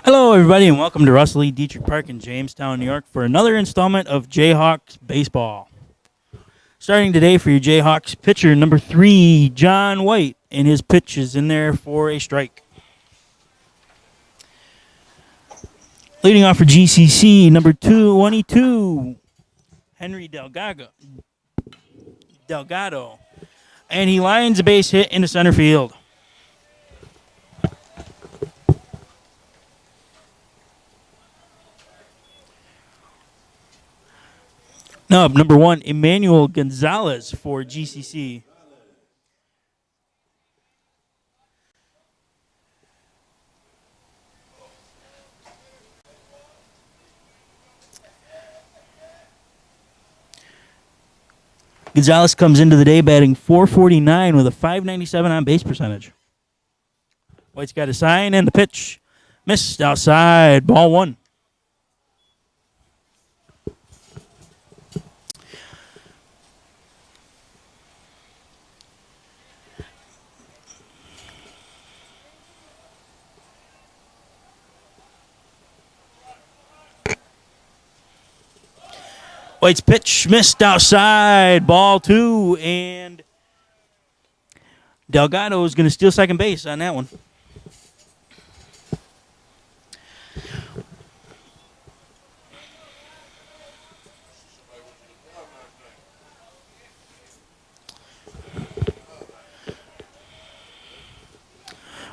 Hello, everybody, and welcome to Russell E. Dietrich Park in Jamestown, New York, for another installment of Jayhawks Baseball. Starting today for your Jayhawks pitcher, number 3, John White, and his pitch is in there for a strike. Leading off for GCC, number 22, Henry Delgado, and he lines a base hit into center field. Now, number 1, Emmanuel Gonzalez for GCC. Gonzalez comes into the day batting .449 with a .597 on base percentage. White's got a sign and the pitch. Missed outside, ball 1. White's pitch missed outside, ball 2, and Delgado is going to steal second base on that one.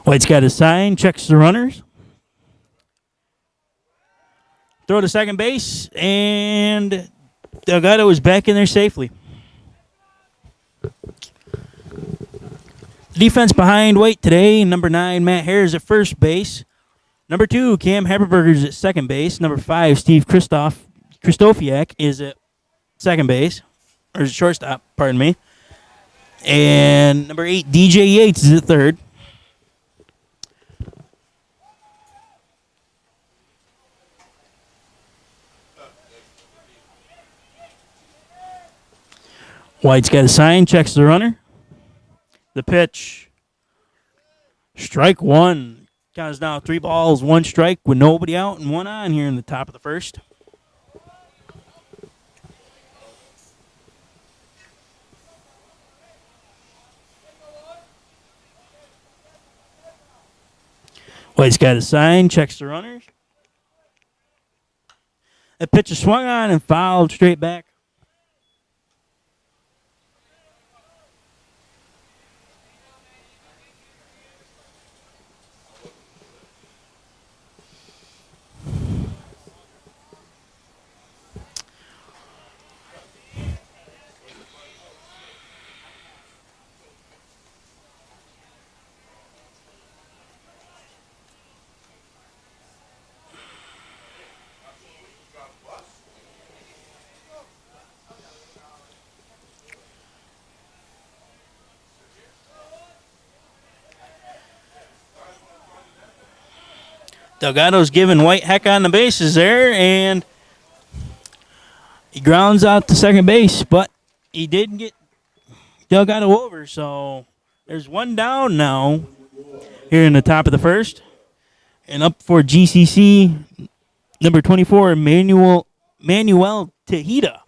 White's got his sign, checks the runners. Throw to second base, and Delgado is back in there safely. Defense behind White today, number 9, Matt Harris at first base. Number 2, Cam Haberberger's at second base. Number 5, Steve Kristofiak is at second base, or shortstop, pardon me. And number 8, DJ Yates is at third. White's got a sign, checks the runner. The pitch. Strike 1. Count is now 3 balls, 1 strike with nobody out and 1 on here in the top of the first. White's got a sign, checks the runners. The pitch is swung on and fouled straight back. Delgado's giving White heck on the bases there, and he grounds out to second base, but he did get Delgado over, so there's 1 down now here in the top of the first. And up for GCC, number 24, Manuel Tejeda.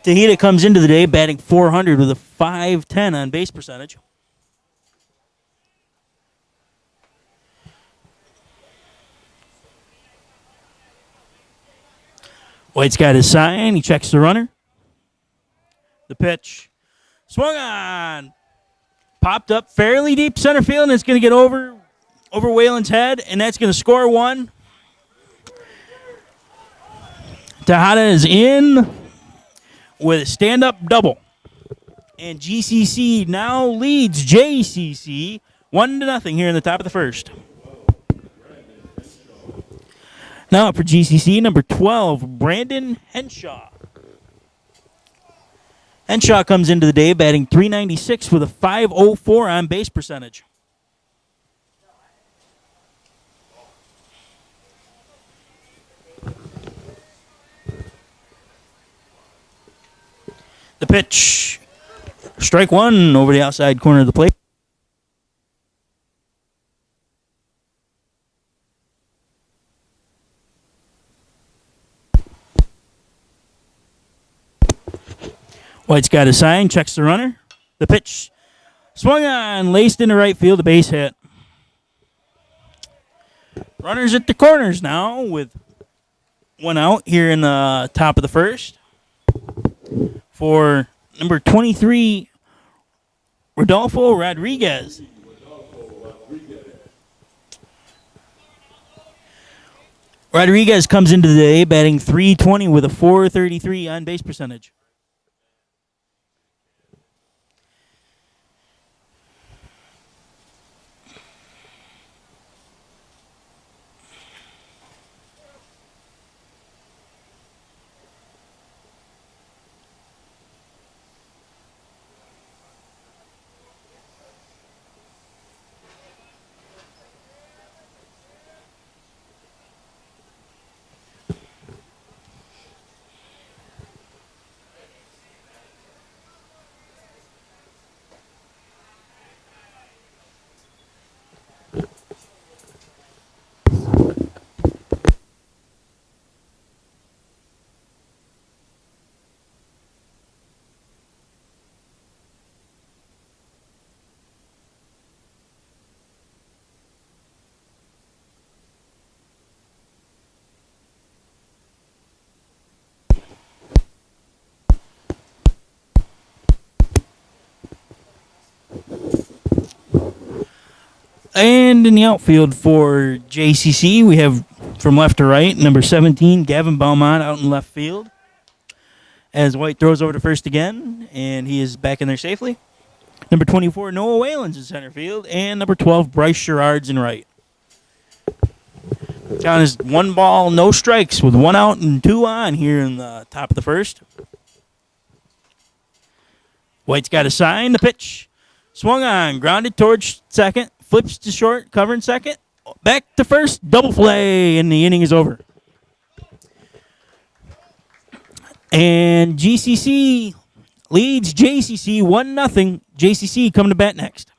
Tejeda comes into the day batting .400 with a .510 on base percentage. White's got his sign. He checks the runner. The pitch. Swung on. Popped up fairly deep center field, and it's going to get over Whalen's head, and that's going to score 1. Tejeda is in with a stand-up double. And GCC now leads JCC 1-0 here in the top of the first. Now for GCC, number 12, Brandon Henshaw. Henshaw comes into the day batting .396 with a .504 on base percentage. The pitch Strike one over the outside corner of the plate. White's got a sign, checks the runner. The pitch swung on, laced into right field, a base hit. Runners at the corners now with one out here in the top of the first for number 23, Rodolfo Rodriguez. Rodriguez comes into the day batting .320 with a .433 on base percentage. And in the outfield for JCC, we have from left to right, number 17, Gavin Beaumont out in left field. As White throws over to first again, and he is back in there safely. Number 24, Noah Whalens in center field. And number 12, Bryce Sherrard's in right. Count is 1 ball, no strikes with 1 out and 2 on here in the top of the first. White's got a sign, the pitch. Swung on, grounded towards second, flips to short, covering second. Back to first, double play, and the inning is over. And GCC leads JCC 1-0. JCC coming to bat next.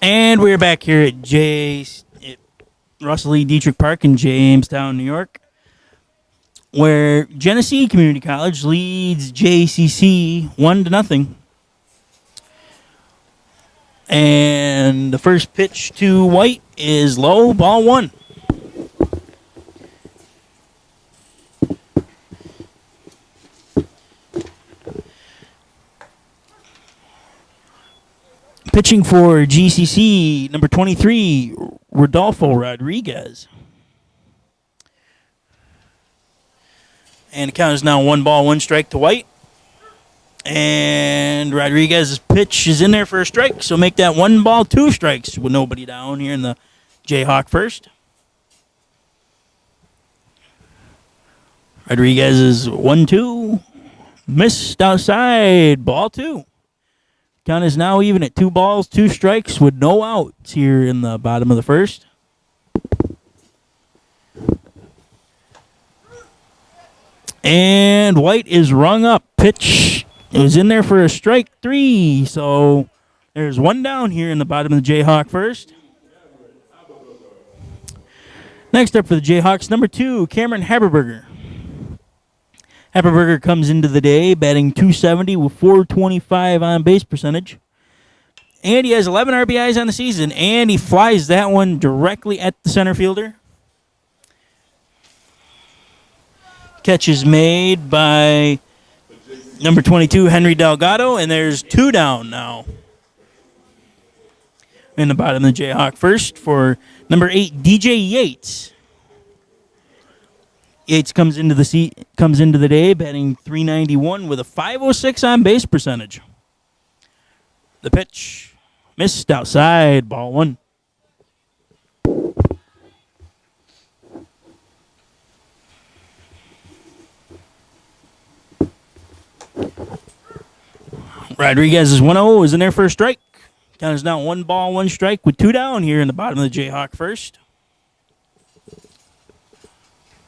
And we're back here at Russell E. Dietrich Park in Jamestown, New York, where Genesee Community College leads JCC 1-0. And the first pitch to White is low, ball one. Pitching for GCC, number 23, Rodolfo Rodriguez. And the count is now 1-1 to White. And Rodriguez's pitch is in there for a strike, so make that 1-2 strikes with nobody down here in the Jayhawk first. Rodriguez is 1-2. Missed outside, ball two. Count is now even at 2 strikes with no outs here in the bottom of the first. And White is rung up. Pitch. It was in there for a strike 3. So there's one down here in the bottom of the Jayhawk first. Next up for the Jayhawks, number 2, Cameron Haberberger. Haberberger comes into the day batting .270 with .425 on base percentage. And he has 11 RBIs on the season, and he flies that one directly at the center fielder. Catch is made by number 22, Henry Delgado, and there's 2 down now in the bottom of the Jayhawk first for number 8, DJ Yates. Yates comes into the day batting .391 with a .506 on base percentage. The pitch missed outside, ball one. Rodriguez is 1-0, is in there for a strike. Count is now 1-1 strike with 2 down here in the bottom of the Jayhawk first.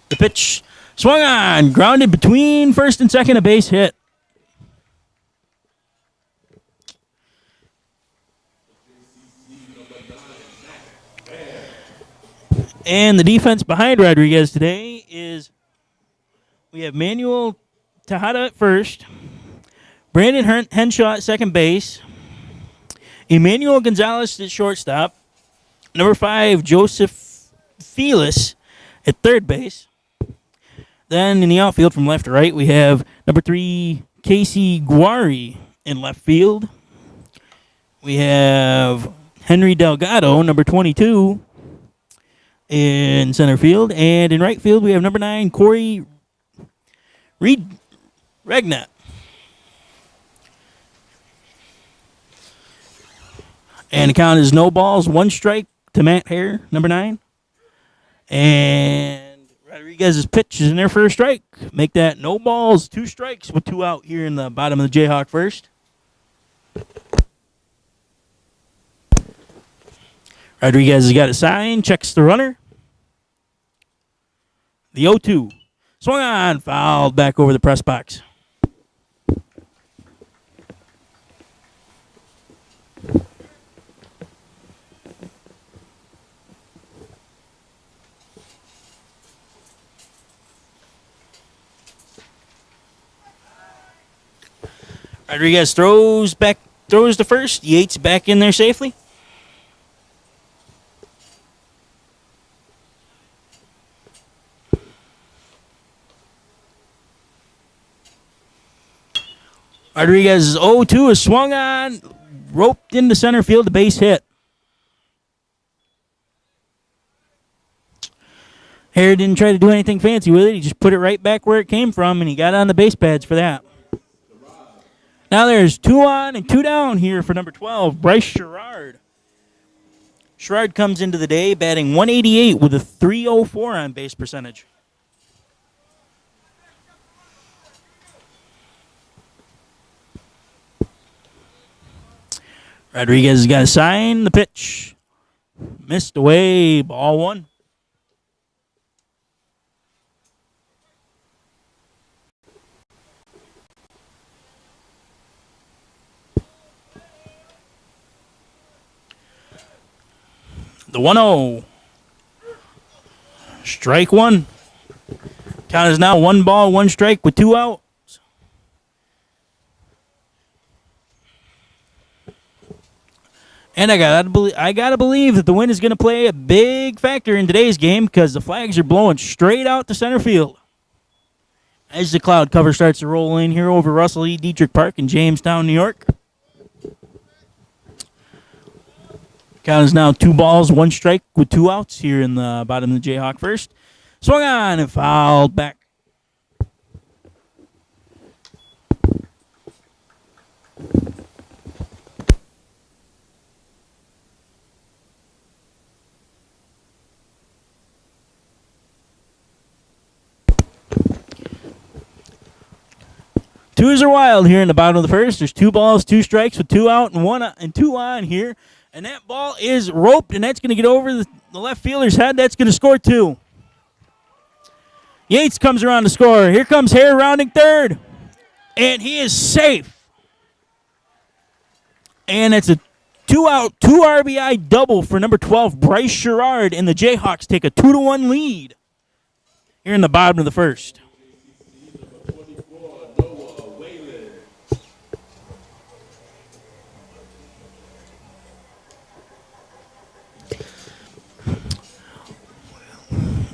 The pitch swung on, grounded between first and second, a base hit. And the defense behind Rodriguez today is we have Manuel Tejada at first, Brandon Henshaw at second base, Emmanuel Gonzalez at shortstop, number 5, Joseph Feliz at third base. Then in the outfield from left to right, we have number 3, Casey Guari in left field. We have Henry Delgado, number 22, in center field. And in right field, we have number 9, Corey Regnat. And the count is no balls, 1 strike to Matt Hare, number 9. And Rodriguez's pitch is in there for a strike. Make that no balls, 2 strikes with 2 out here in the bottom of the Jayhawk first. Rodriguez has got a sign, checks the runner. The 0-2. Swung on, fouled back over the press box. Rodriguez throws to first. Yates back in there safely. Rodriguez's 0-2 is swung on, roped into center field, the base hit. Hare didn't try to do anything fancy with it. He just put it right back where it came from, and he got on the base pads for that. Now there's 2 on and 2 down here for number 12, Bryce Sherrard. Sherrard comes into the day batting .188 with a .304 on base percentage. Rodriguez has got a sign. The pitch missed away, ball one. The 1-0. Strike one. Count is now 1 ball, 1 strike with 2 out. And I gotta believe that the wind is gonna play a big factor in today's game because the flags are blowing straight out to center field. As the cloud cover starts to roll in here over Russell E. Dietrich Park in Jamestown, New York. Count is now 2 balls, 1 strike with 2 outs here in the bottom of the Jayhawk first. Swung on and fouled back. Twos are wild here in the bottom of the first. There's 2 balls, 2 strikes with 2 out and 1 and 2 on here. And that ball is roped, and that's going to get over the left fielder's head. That's going to score 2. Yates comes around to score. Here comes Hare rounding third. And he is safe. And it's a 2-out, 2 RBI double for number 12, Bryce Sherrard. And the Jayhawks take a 2-1 lead here in the bottom of the first.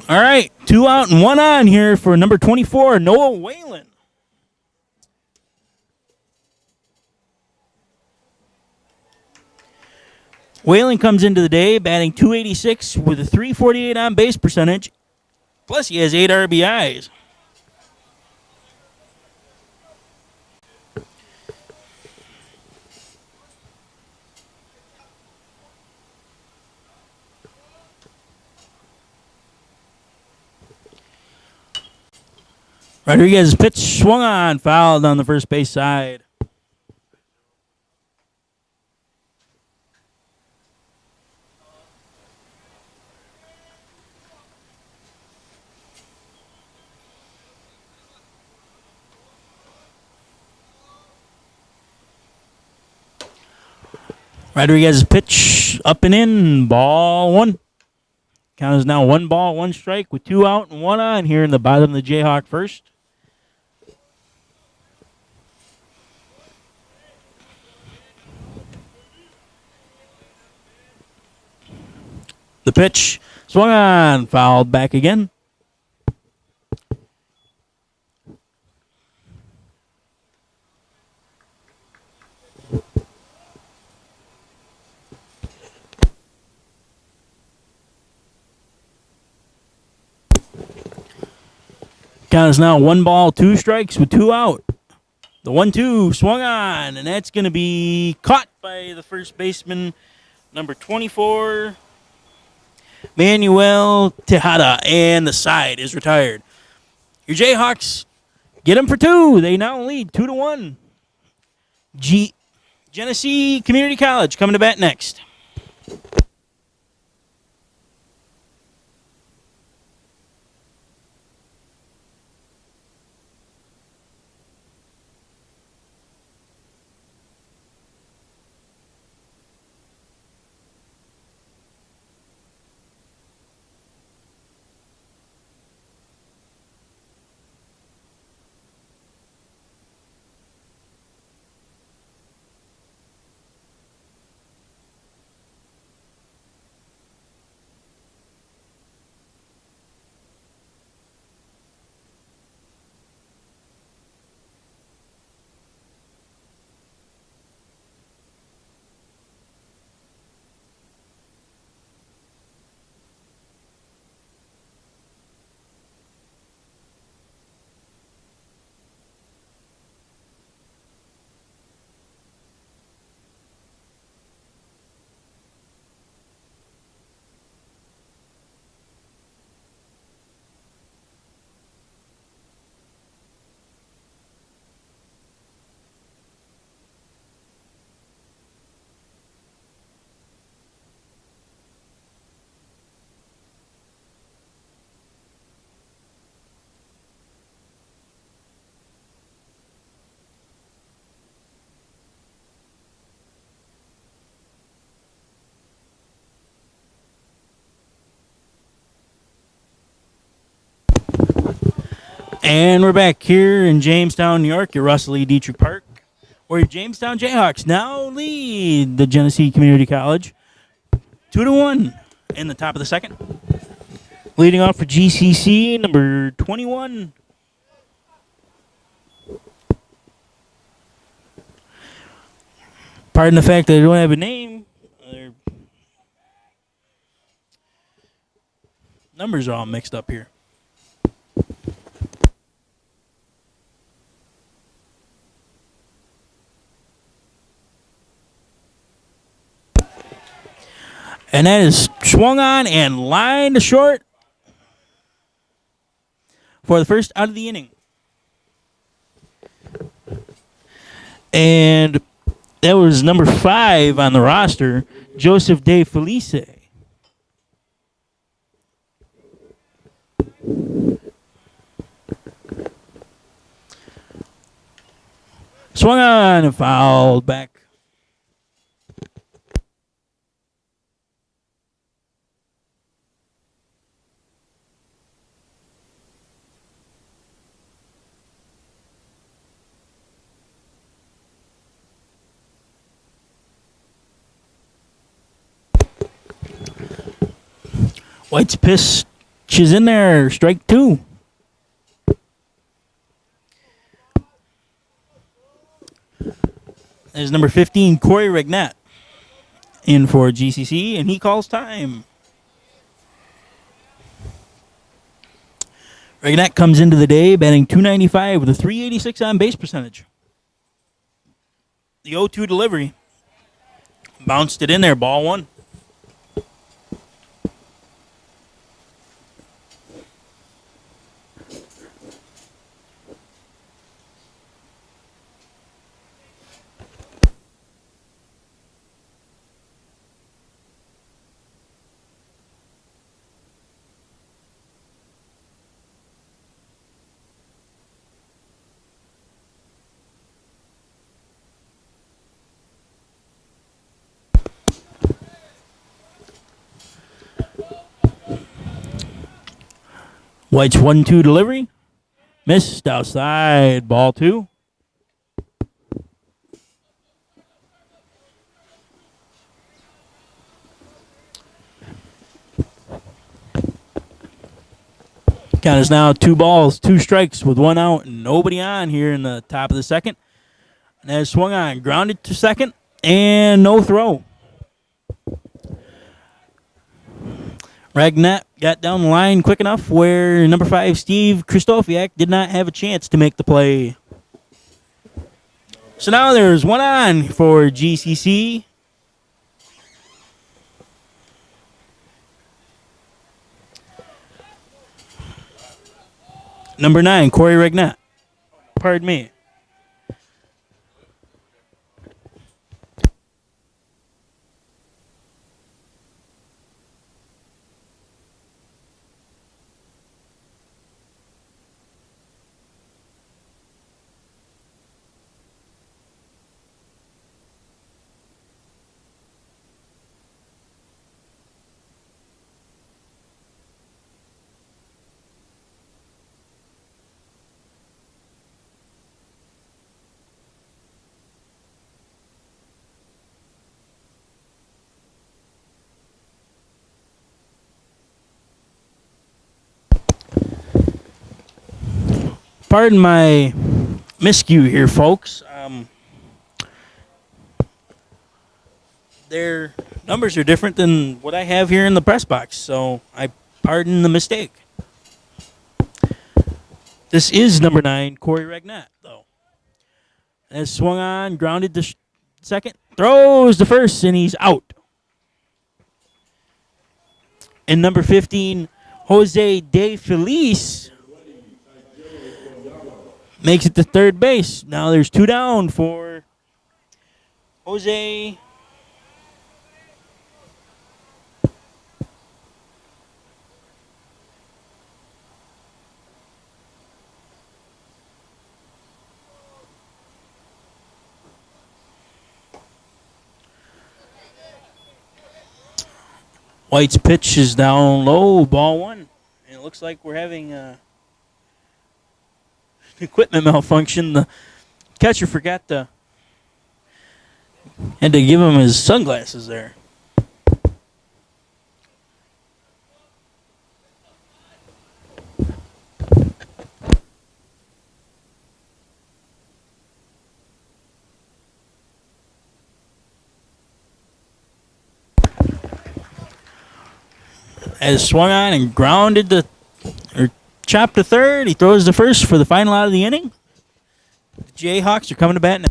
All right, 2 out and 1 on here for number 24, Noah Whalen. Whalen comes into the day batting .286 with a .348 on base percentage. Plus, he has 8 RBIs. Rodriguez's pitch swung on, fouled on the first base side. Rodriguez's pitch up and in, ball 1. Count is now 1 ball, 1 strike with 2 out and 1 on here in the bottom of the Jayhawk first. The pitch swung on, fouled back again. Count is now 1 ball, 2 strikes with 2 out. The 1-2 swung on, and that's going to be caught by the first baseman, number 24, Manuel Tejada, and the side is retired. Your Jayhawks get them for 2. They now lead 2-1. Genesee Community College coming to bat next. And we're back here in Jamestown, New York, at Russell E. Dietrich Park, where your Jamestown Jayhawks now lead the Genesee Community College 2-1 in the top of the second. Leading off for GCC, number 21. Pardon the fact that I don't have a name. Their numbers are all mixed up here. And that is swung on and lined to short for the first out of the inning. And that was number 5 on the roster, Joseph De Felice. Swung on and fouled back. White's pitch is in there. Strike 2. There's number 15, Corey Regnat, in for GCC, and he calls time. Regnat comes into the day batting .295 with a .386 on base percentage. The 0-2 delivery. Bounced it in there, ball 1. White's 1-2 delivery. Missed outside. Ball 2. Count is now 2 balls, 2 strikes with 1 out and nobody on here in the top of the second. And that is swung on. Grounded to second and no throw. Regnat got down the line quick enough where number 5, Steve Kristofiak, did not have a chance to make the play. So now there's 1 on for GCC. Number 9, Corey Regnat. Pardon me. Pardon my miscue here, folks. Their numbers are different than what I have here in the press box, so I pardon the mistake. This is number 9, Corey Regnat, though. And it's swung on, grounded to second, throws to first, and he's out. And number 15, Jose De Felice, makes it to third base. Now there's 2 down for Jose. White's pitch is down low, ball 1. And it looks like we're having equipment malfunction. The catcher forgot to had to give him his sunglasses there. As swung on and grounded the or chopped to third. He throws the first for the final out of the inning. The Jayhawks are coming to bat now.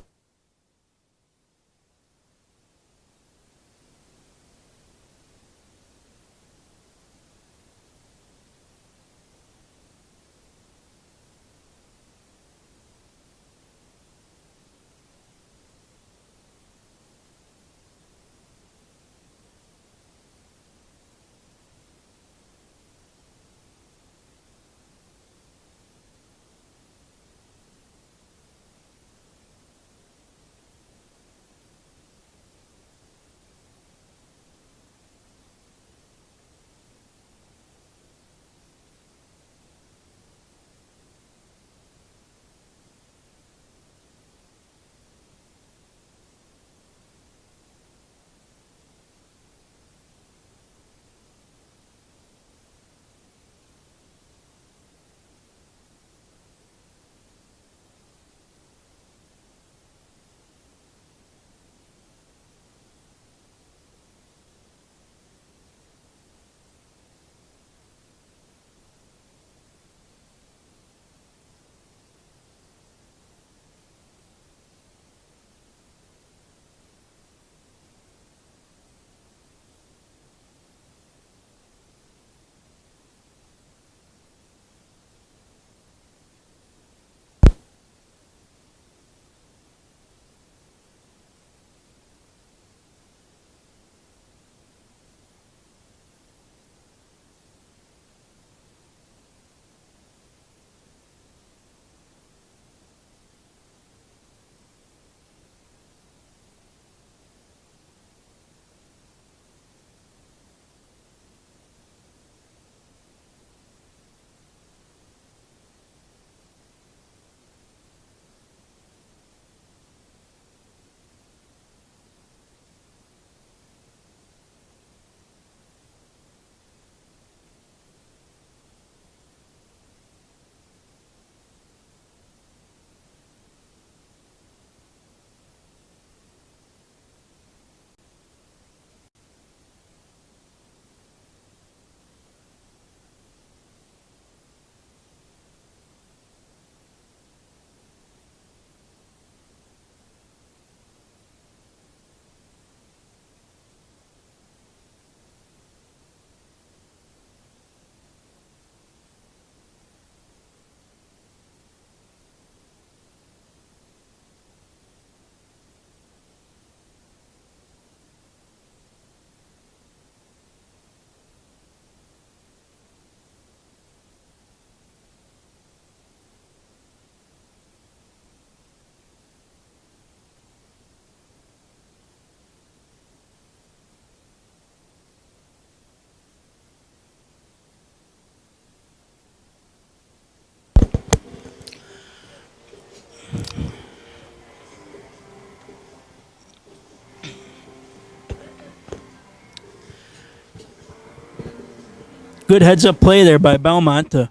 Good heads-up play there by Belmont to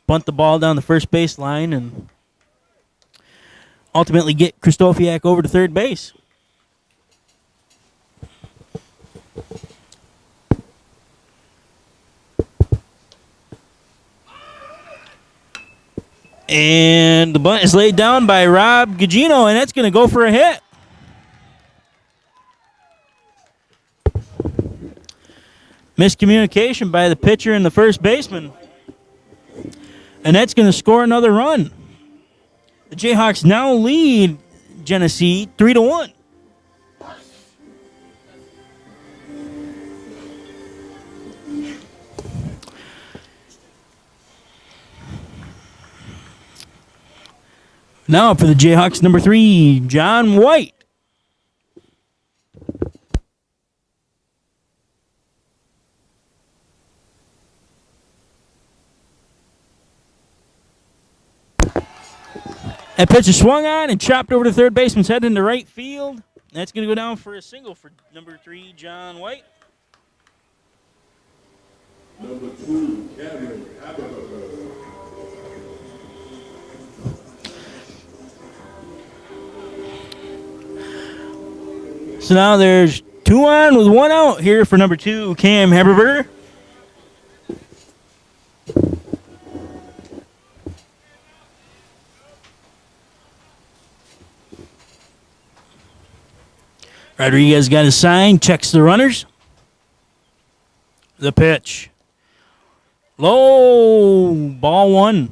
bunt the ball down the first base line and ultimately get Kristofiak over to third base. And the bunt is laid down by Rob Gugino, and that's going to go for a hit. Miscommunication by the pitcher and the first baseman. And that's going to score another run. The Jayhawks now lead Genesee 3-1. Now for the Jayhawks, number 3, John White. That pitch is swung on and chopped over to third baseman's head into right field. That's going to go down for a single for number 3, John White. Number 2, Cameron Haberberger. So now there's 2 on with 1 out here for number 2, Cam Haberberger. Rodriguez got his sign, checks the runners. The pitch. Low, ball 1.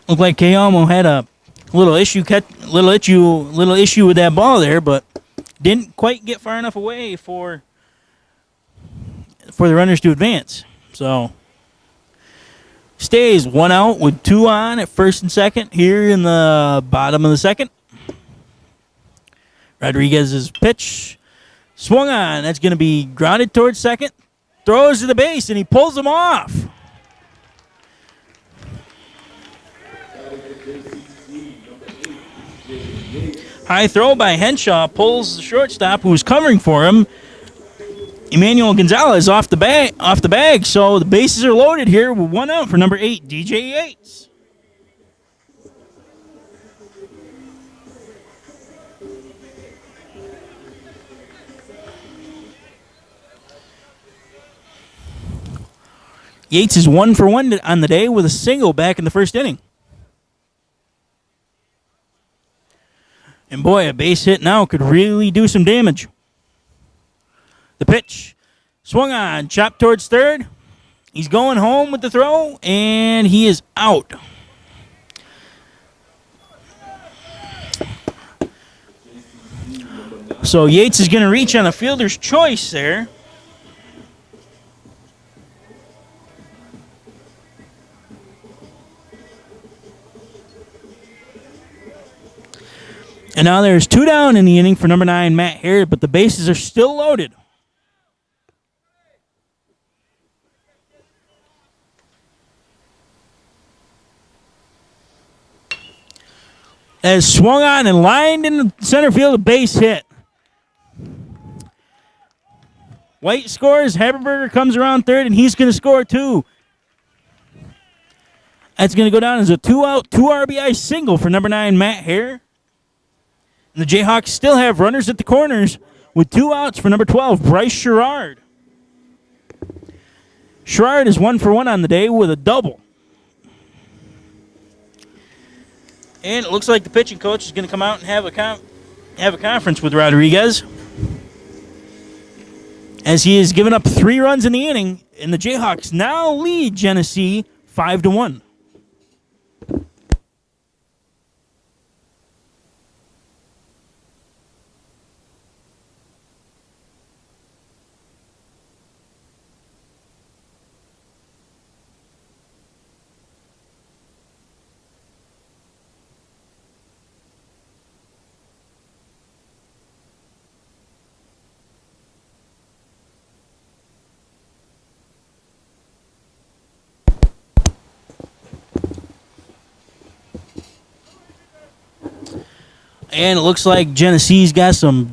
Looked like Kayamo had a little issue with that ball there, but didn't quite get far enough away for the runners to advance. So stays 1 out with 2 on at first and second here in the bottom of the second. Rodriguez's pitch swung on. That's going to be grounded towards second. Throws to the base, and he pulls him off. High throw by Henshaw pulls the shortstop who was covering for him, Emmanuel Gonzalez, off the bag. So the bases are loaded here with 1 out for number 8, DJ Yates. Yates is 1 for 1 on the day with a single back in the first inning. And boy, a base hit now could really do some damage. The pitch swung on, chopped towards third. He's going home with the throw, and he is out. So Yates is going to reach on a fielder's choice there. And now there's 2 down in the inning for number 9, Matt Harrod, but the bases are still loaded. As swung on and lined in the center field, a base hit. White scores, Haberberger comes around third, and he's going to score 2. That's going to go down as a 2-out, 2 RBI single for number 9, Matt Harrod. And the Jayhawks still have runners at the corners with 2 outs for number 12, Bryce Sherrard. Sherrard is 1 for 1 on the day with a double. And it looks like the pitching coach is going to come out and have a conference with Rodriguez, as he has given up 3 runs in the inning, and the Jayhawks now lead Genesee 5-1. And it looks like Genesee's got some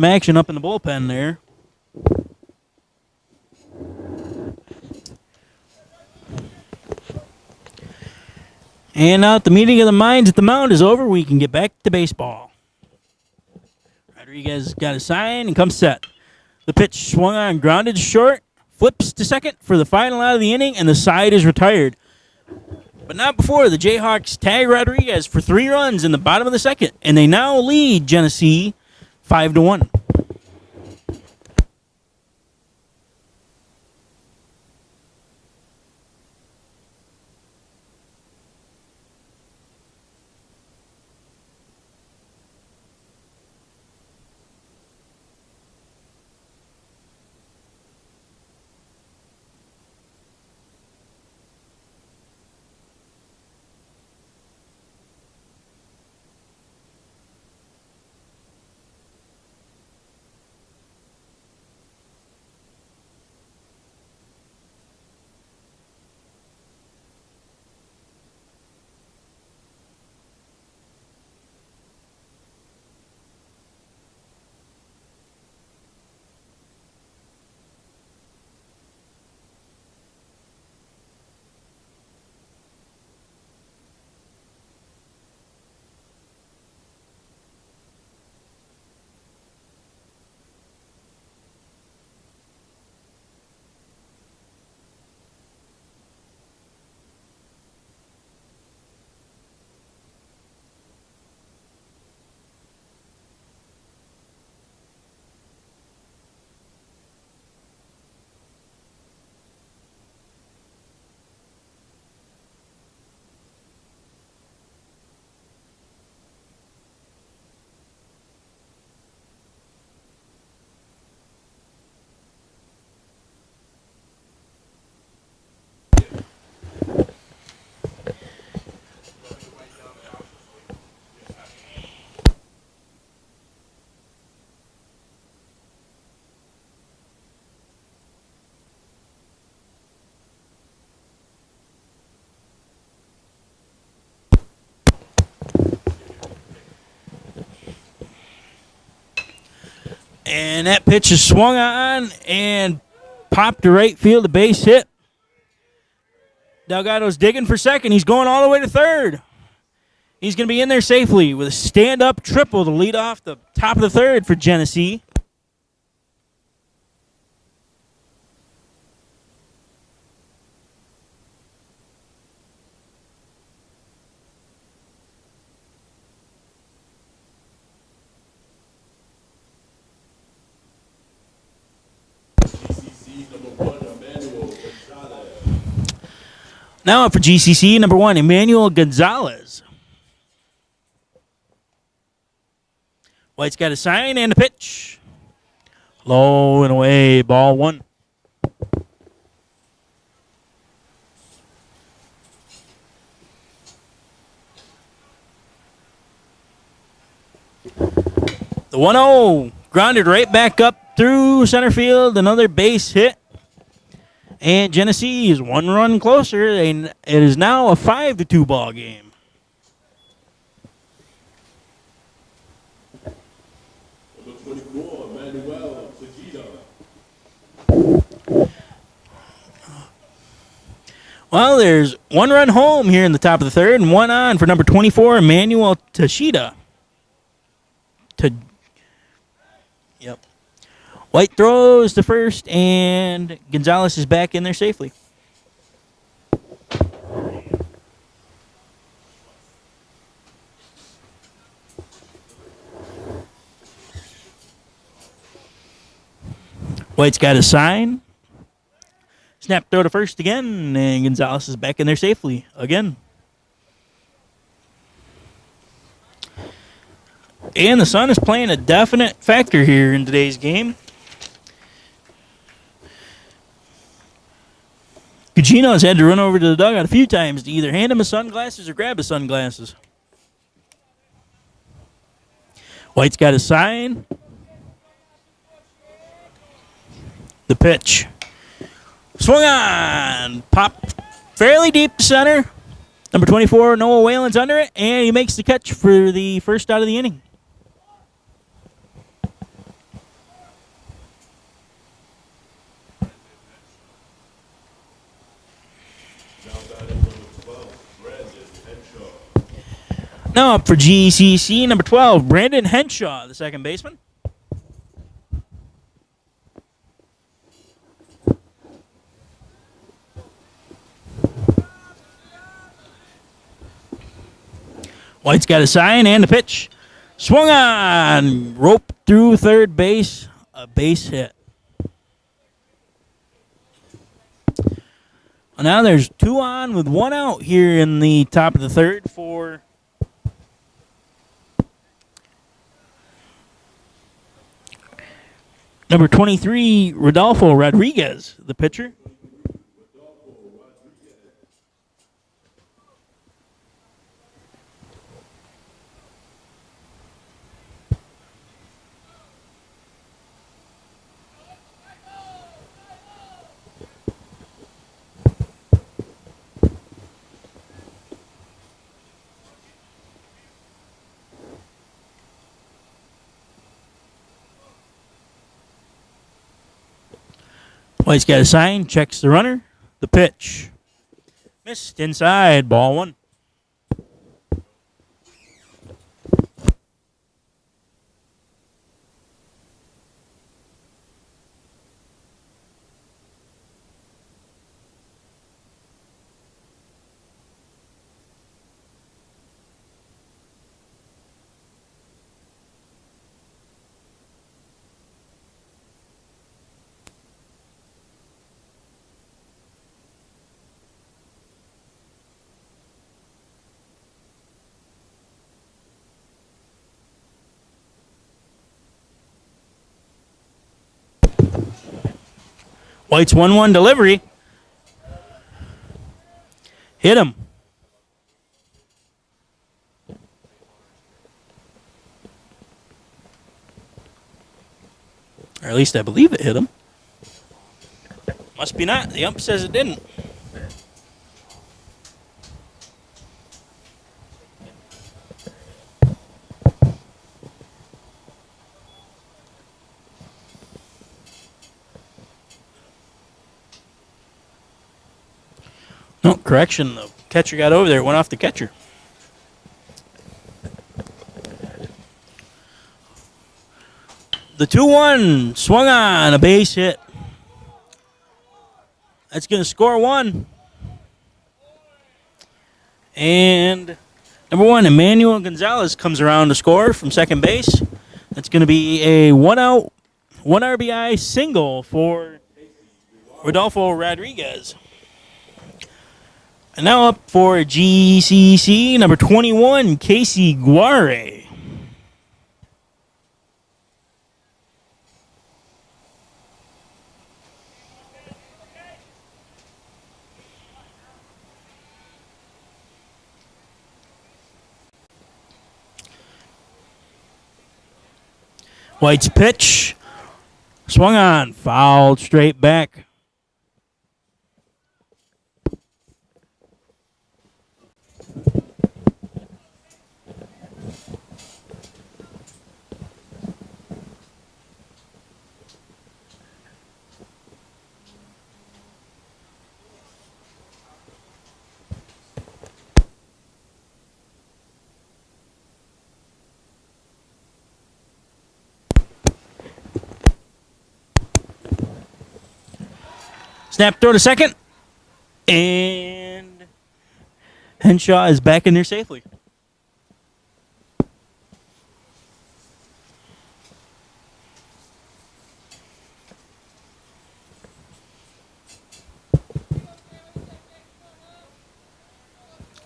action up in the bullpen there. And now the meeting of the minds at the mound is over. We can get back to baseball. Rodriguez got a sign and comes set. The pitch swung on, grounded short, flips to second for the final out of the inning, and the side is retired. But not before the Jayhawks tag Rodriguez for 3 runs in the bottom of the second, and they now lead Genesee 5-1. And that pitch is swung on and popped to right field, a base hit. Delgado's digging for second. He's going all the way to third. He's going to be in there safely with a stand-up triple to lead off the top of the third for Genesee. GCC number 1, Emmanuel Gonzalez. Now up for GCC, number 1, Emmanuel Gonzalez. White's got a sign and a pitch. Low and away, ball 1. The 1-0 grounded right back up through center field. Another base hit. And Genesee is 1 run closer, and it is now a 5-2 ball game. Number 24, Emmanuel Fujita. Well, there's 1 run home here in the top of the third, and 1 on for number 24, Emmanuel Tashida. Yep. White throws to first, and Gonzalez is back in there safely. White's got a sign. Snap throw to first again, and Gonzalez is back in there safely again. And the sun is playing a definite factor here in today's game. Gugino's had to run over to the dugout a few times to either hand him his sunglasses or grab his sunglasses. White's got a sign. The pitch. Swung on. Pop fairly deep to center. Number 24, Noah Whalen's under it, and he makes the catch for the first out of the inning. Now up for GCC, number 12, Brandon Henshaw, the second baseman. White's got a sign and a pitch. Swung on. Rope through third base. A base hit. Well, now there's 2 on with 1 out here in the top of the third for number 23, Rodolfo Rodriguez, the pitcher. White's got a sign, checks the runner. The pitch. Missed inside, ball 1. White's 1-1 delivery. Hit him. Or at least I believe it hit him. Must be not. The ump says it didn't. Oh, correction. The catcher got over there. It went off the catcher. The 2-1 swung on, a base hit. That's going to score one. And number 1, Emmanuel Gonzalez comes around to score from second base. That's going to be a 1-out, 1 RBI single for Rodolfo Rodriguez. And now up for GCC, number 21, Casey Guare. White's pitch. Swung on. Fouled straight back. Snap throw to second. And Henshaw is back in there safely.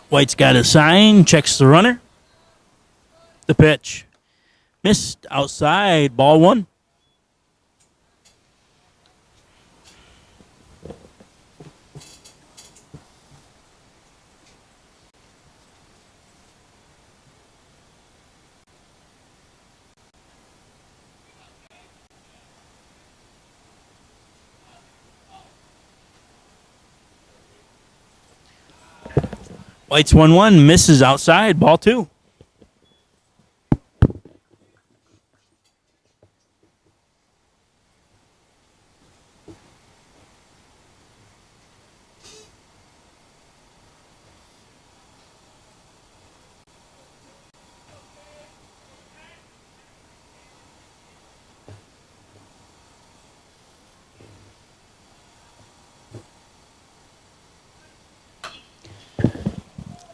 White's got a sign, checks the runner. The pitch. Missed outside, ball 1. White's 1-1, misses outside, ball 2.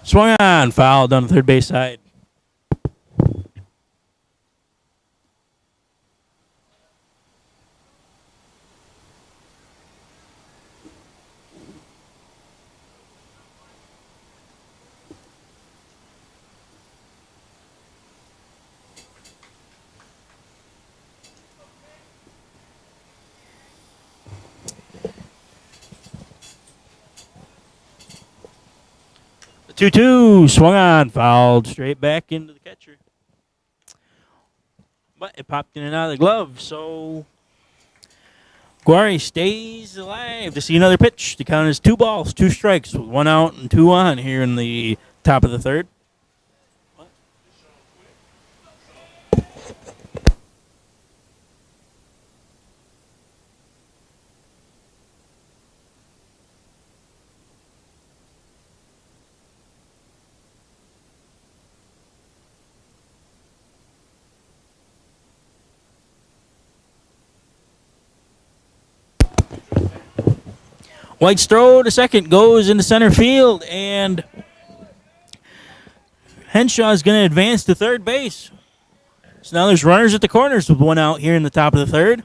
Swung on, fouled on the third base side. The 2-2 swung on, fouled straight back into the catcher. But it popped in and out of the glove, so Guare stays alive to see another pitch. The count is 2 balls, 2 strikes, with 1 out and 2 on here in the top of the third. White's throw to second goes into center field, and Henshaw is going to advance to third base. So now there's runners at the corners with 1 out here in the top of the third.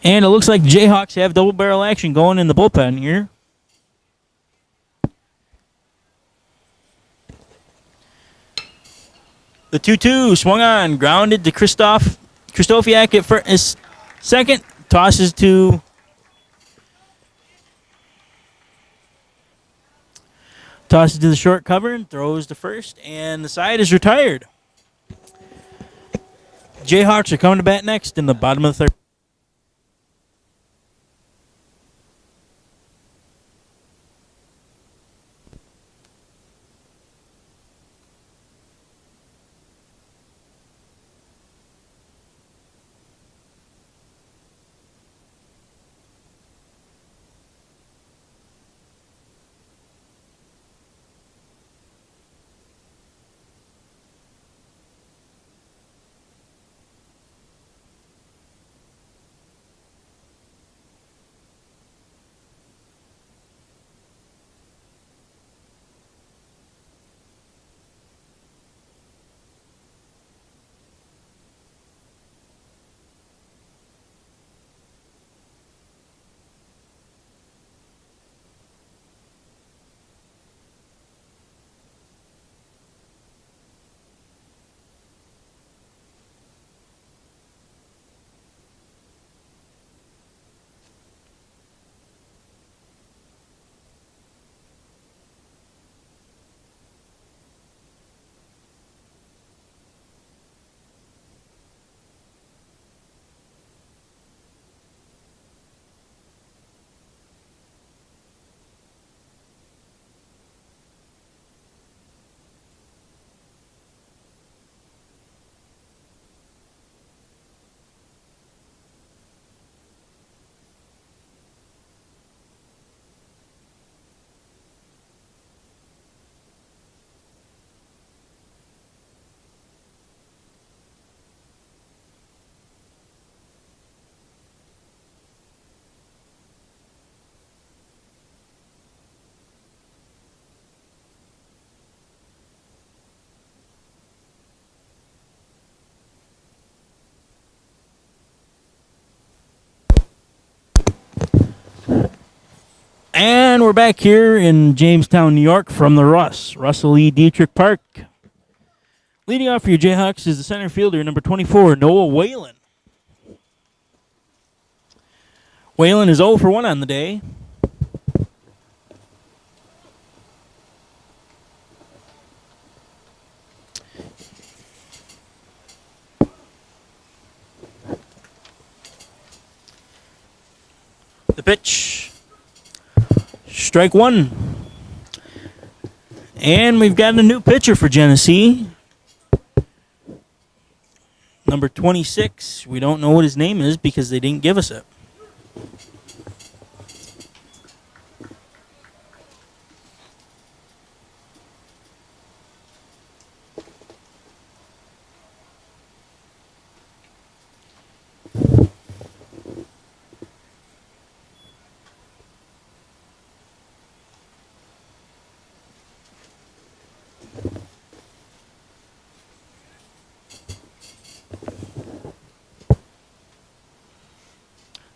And it looks like the Jayhawks have double barrel action going in the bullpen here. The 2-2 swung on, grounded to Kristofiak at first, second, tosses to the short cover and throws to first, and the side is retired. Jayhawks are coming to bat next in the bottom of the third. And we're back here in Jamestown, New York from the Russell E. Dietrich Park. Leading off for your Jayhawks is the center fielder, number 24, Noah Whalen. Whalen is 0 for 1 on the day. The pitch. Strike one. And we've got a new pitcher for Genesee. Number 26. We don't know what his name is because they didn't give us it.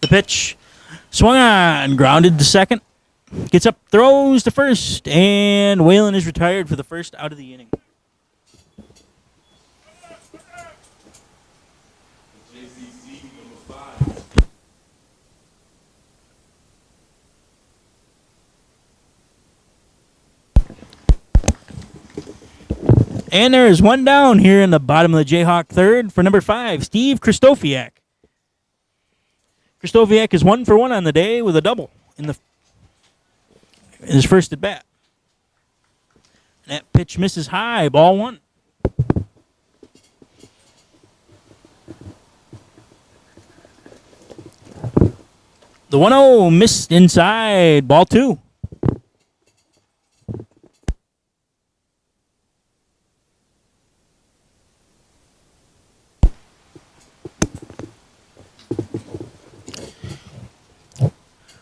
The pitch swung on, grounded to second. Gets up, throws to first, and Whalen is retired for the first out of the inning. JCC number 5. And there is one down here in the bottom of the Jayhawk third for number 5, Steve Kristofiak. Kristofiak is 1 for 1 on the day with a double in his first at bat. That pitch misses high, ball 1. The 1-0 missed inside, ball 2.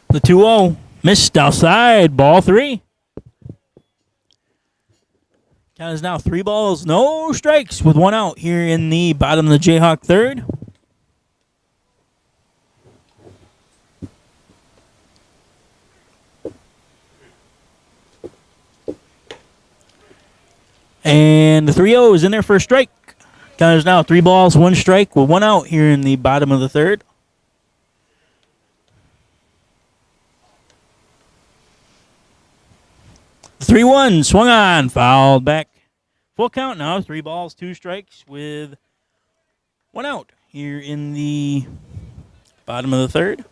The 2-0 missed outside, ball 3. Count is now 3 balls, no strikes with 1 out here in the bottom of the Jayhawk third. And the 3-0 is in there for a strike. Count is now 3 balls, 1 strike with 1 out here in the bottom of the third. The 3-1 swung on, fouled back. Full count now, 3 balls, 2 strikes with 1 out here in the bottom of the third.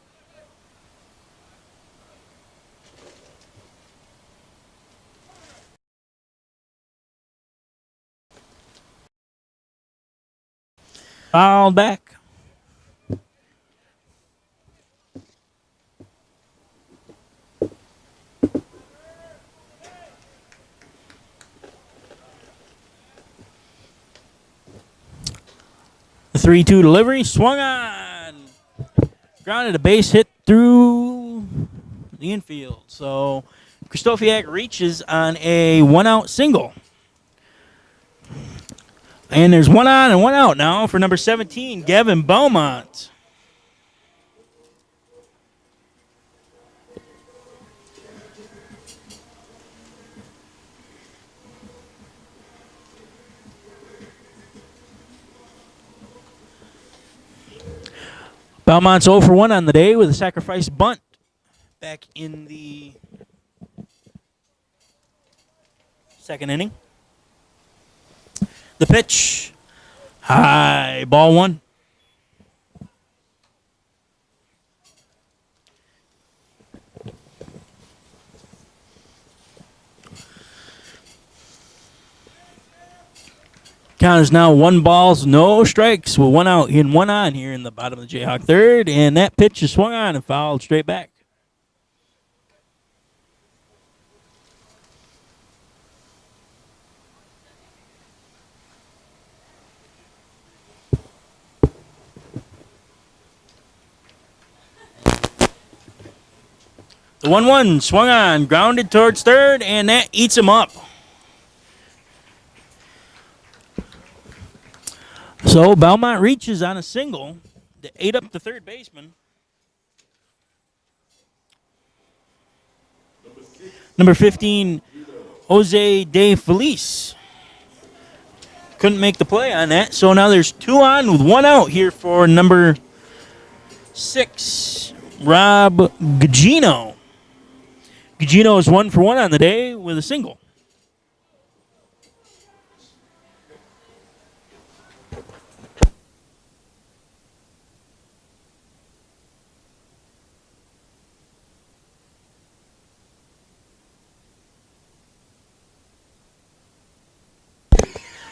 Fouled back. The 3-2 delivery, swung on. Grounded a base hit through the infield. So Kristofiak reaches on a 1-out single. And there's 1 on and 1 out now for number 17, Gavin Beaumont. Belmont's 0 for 1 on the day with a sacrifice bunt back in the second inning. The pitch, high, ball 1. Count is now 1 balls, no strikes with 1 out and 1 on here in the bottom of the Jayhawk third, and that pitch is swung on and fouled straight back. The 1-1 swung on, grounded towards third, and that eats him up. So Belmont reaches on a single to 8 up the third baseman. Number Number 15, Jose De Felice. Couldn't make the play on that. So now there's 2 on with 1 out here for number 6, Rob Gugino. Gugino is 1 for 1 on the day with a single.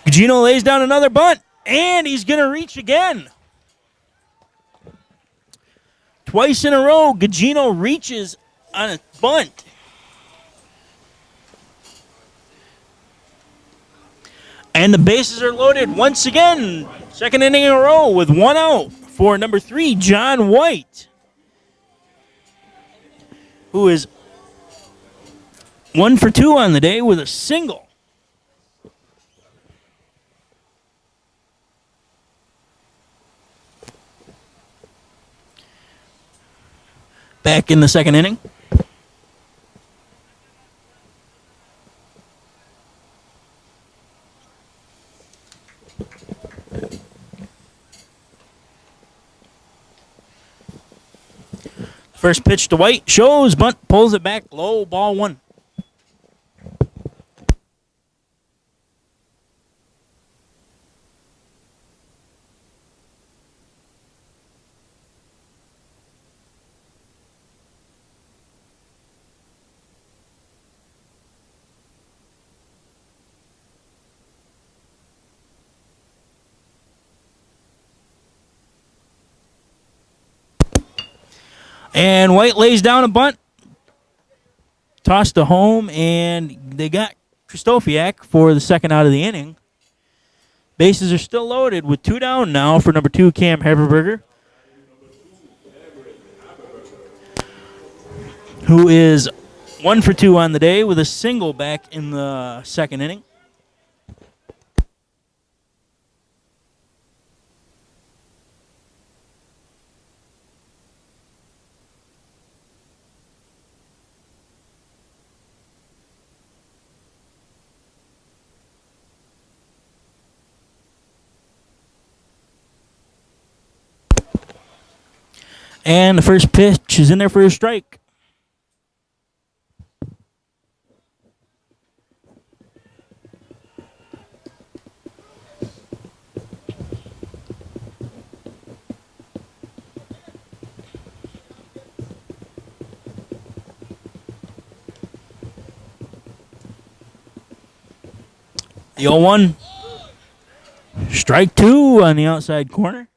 Gugino lays down another bunt, and he's going to reach again. Twice in a row, Gugino reaches on a bunt. And the bases are loaded once again. Second inning in a row with 1 out for number 3, John White, who is 1 for 2 on the day with a single. Back in the second inning. First pitch to White, shows, bunt, pulls it back, low, ball 1. And White lays down a bunt. Tossed to home, and they got Krzysztofiak for the second out of the inning. Bases are still loaded with 2 down now for number 2, Cam Haberberger, who is 1 for 2 on the day with a single back in the second inning. And the first pitch is in there for a strike. The 0-1. Strike 2 on the outside corner.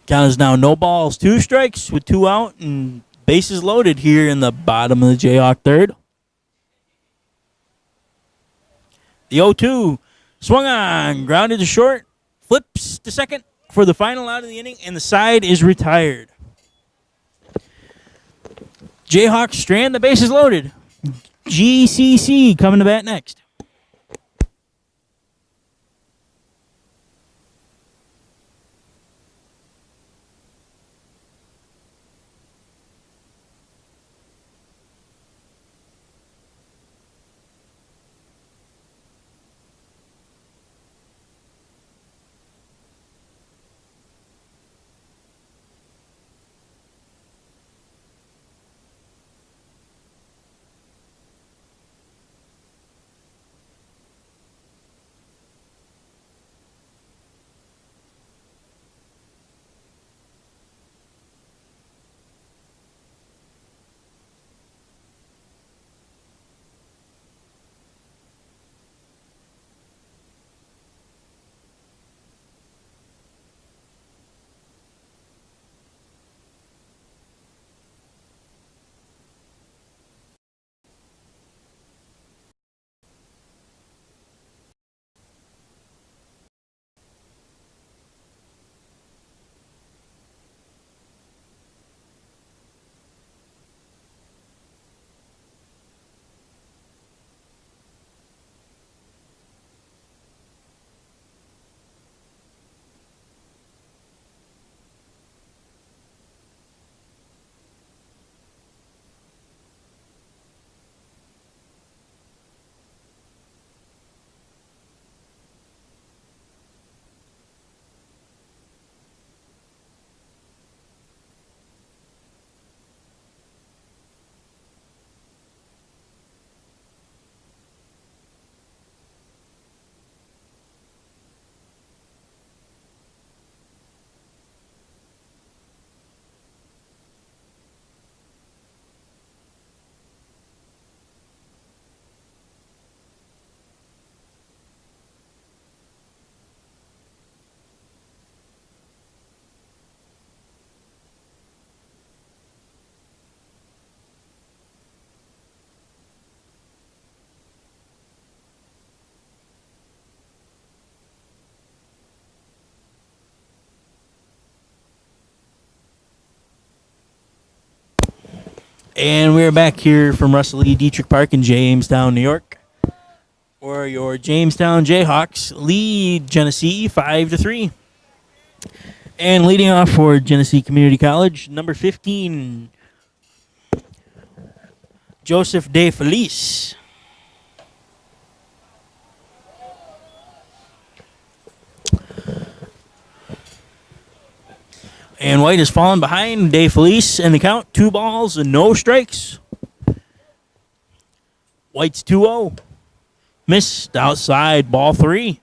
Count is now no balls, 2 strikes with 2 out, and bases loaded here in the bottom of the Jayhawk third. The 0-2 swung on, grounded to short, flips to second for the final out of the inning, and the side is retired. Jayhawks strand, the bases loaded. GCC coming to bat next. And we're back here from Russell E. Dietrich Park in Jamestown, New York, where your Jamestown Jayhawks lead Genesee 5-3. And leading off for Genesee Community College, number 15, Joseph De Felice. And White has fallen behind De Felice in the count. 2 balls and no strikes. White's 2-0. Missed outside, ball 3.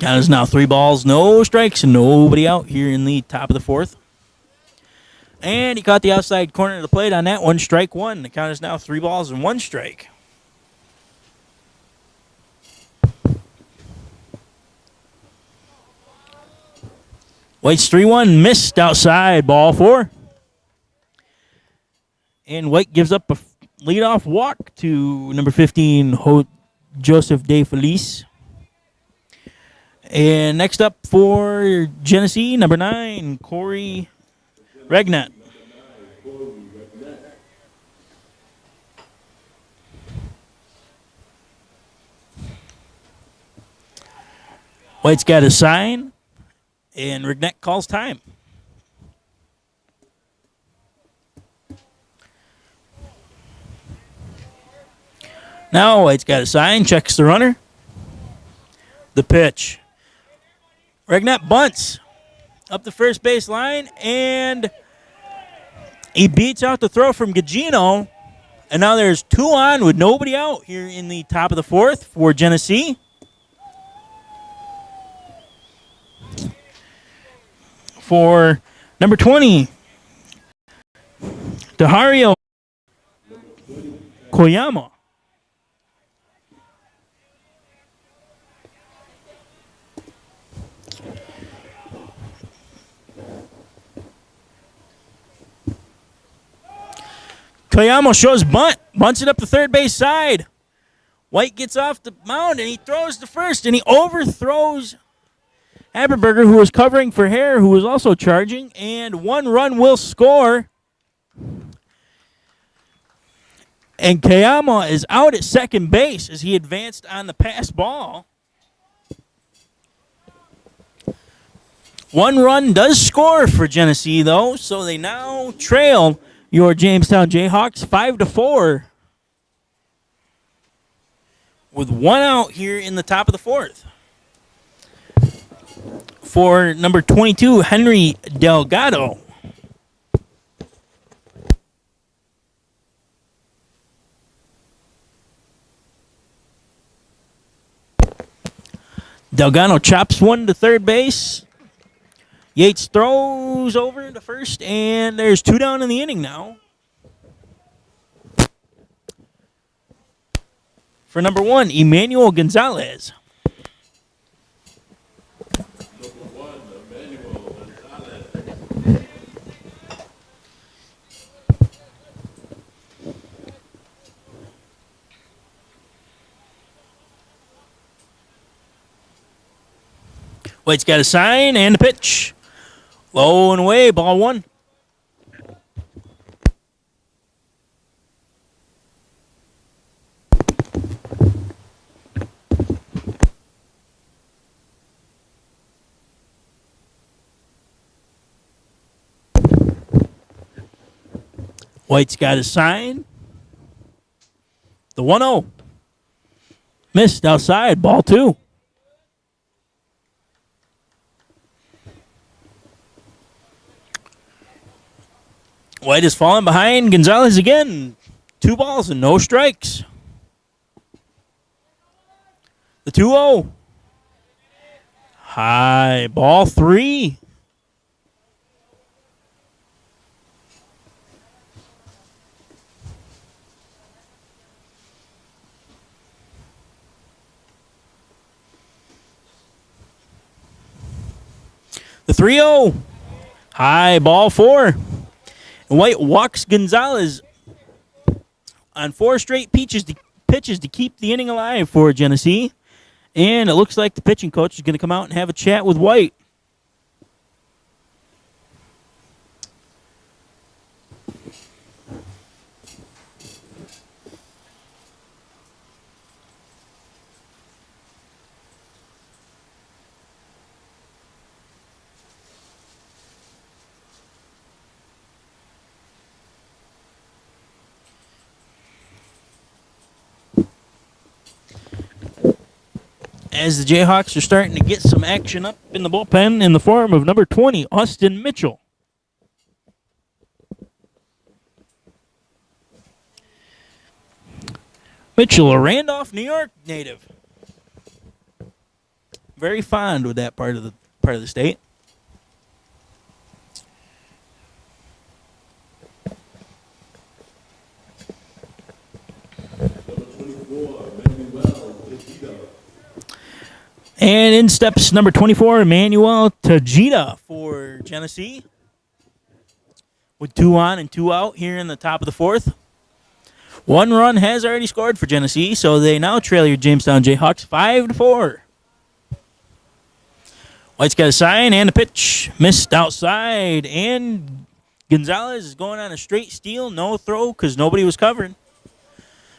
Count is now 3 balls, no strikes, and nobody out here in the top of the 4th. And he caught the outside corner of the plate on that one, strike 1. The count is now 3 balls and 1 strike. White's 3-1, missed outside, ball 4. And White gives up a leadoff walk to number 15, Joseph De Felice. And next up for Genesee, number 9, Corey Regnat. White's got a sign, and Regnat calls time. Now White's got a sign, checks the runner. The pitch. Regnat bunts up the first base line, and he beats out the throw from Gugino. And now there's 2 on with nobody out here in the top of the 4th for Genesee. For number 20, Dahario Koyama. Koyama shows bunt, bunts it up the third base side. White gets off the mound, and he throws to first, and he overthrows Haberberger, who was covering for Hare, who was also charging, and 1 run will score. And Koyama is out at second base as he advanced on the pass ball. 1 run does score for Genesee, though, so they now trail your Jamestown Jayhawks 5-4 with 1 out here in the top of the 4th. For number 22, Henry Delgado. Delgado chops 1 to third base. Yates throws over to first, and there's 2 down in the inning now. For number 1, Emmanuel Gonzalez. White's got a sign and a pitch. Low and away, ball 1. White's got a sign. The 1-0. Missed outside, ball 2. White is falling behind Gonzalez again. 2 balls and no strikes. The 2-0. High, ball 3. The 3-0. High, ball 4. And White walks Gonzalez on 4 straight pitches pitches to keep the inning alive for Genesee. And it looks like the pitching coach is going to come out and have a chat with White. As the Jayhawks are starting to get some action up in the bullpen in the form of number 20, Austin Mitchell. Mitchell, a Randolph, New York native. Very fond with that part of the state. Number 24, Manuel Tejeda. And in steps number 24, Emmanuel Tejeda for Genesee. With 2 on and 2 out here in the top of the 4th. 1 run has already scored for Genesee, so they now trail your Jamestown Jayhawks 5-4. White's got a sign and a pitch. Missed outside, and Gonzalez is going on a straight steal. No throw because nobody was covering.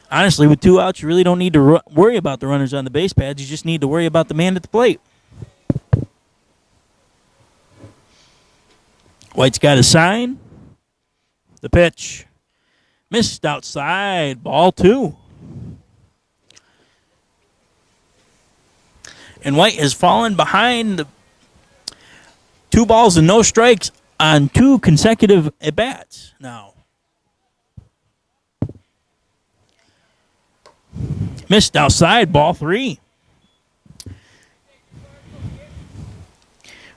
Honestly, with 2 outs, you really don't need to worry about the runners on the base pads. You just need to worry about the man at the plate. White's got a sign. The pitch. Missed outside. Ball 2. And White has fallen behind 2 balls and no strikes on 2 consecutive at-bats now. Missed outside, ball 3.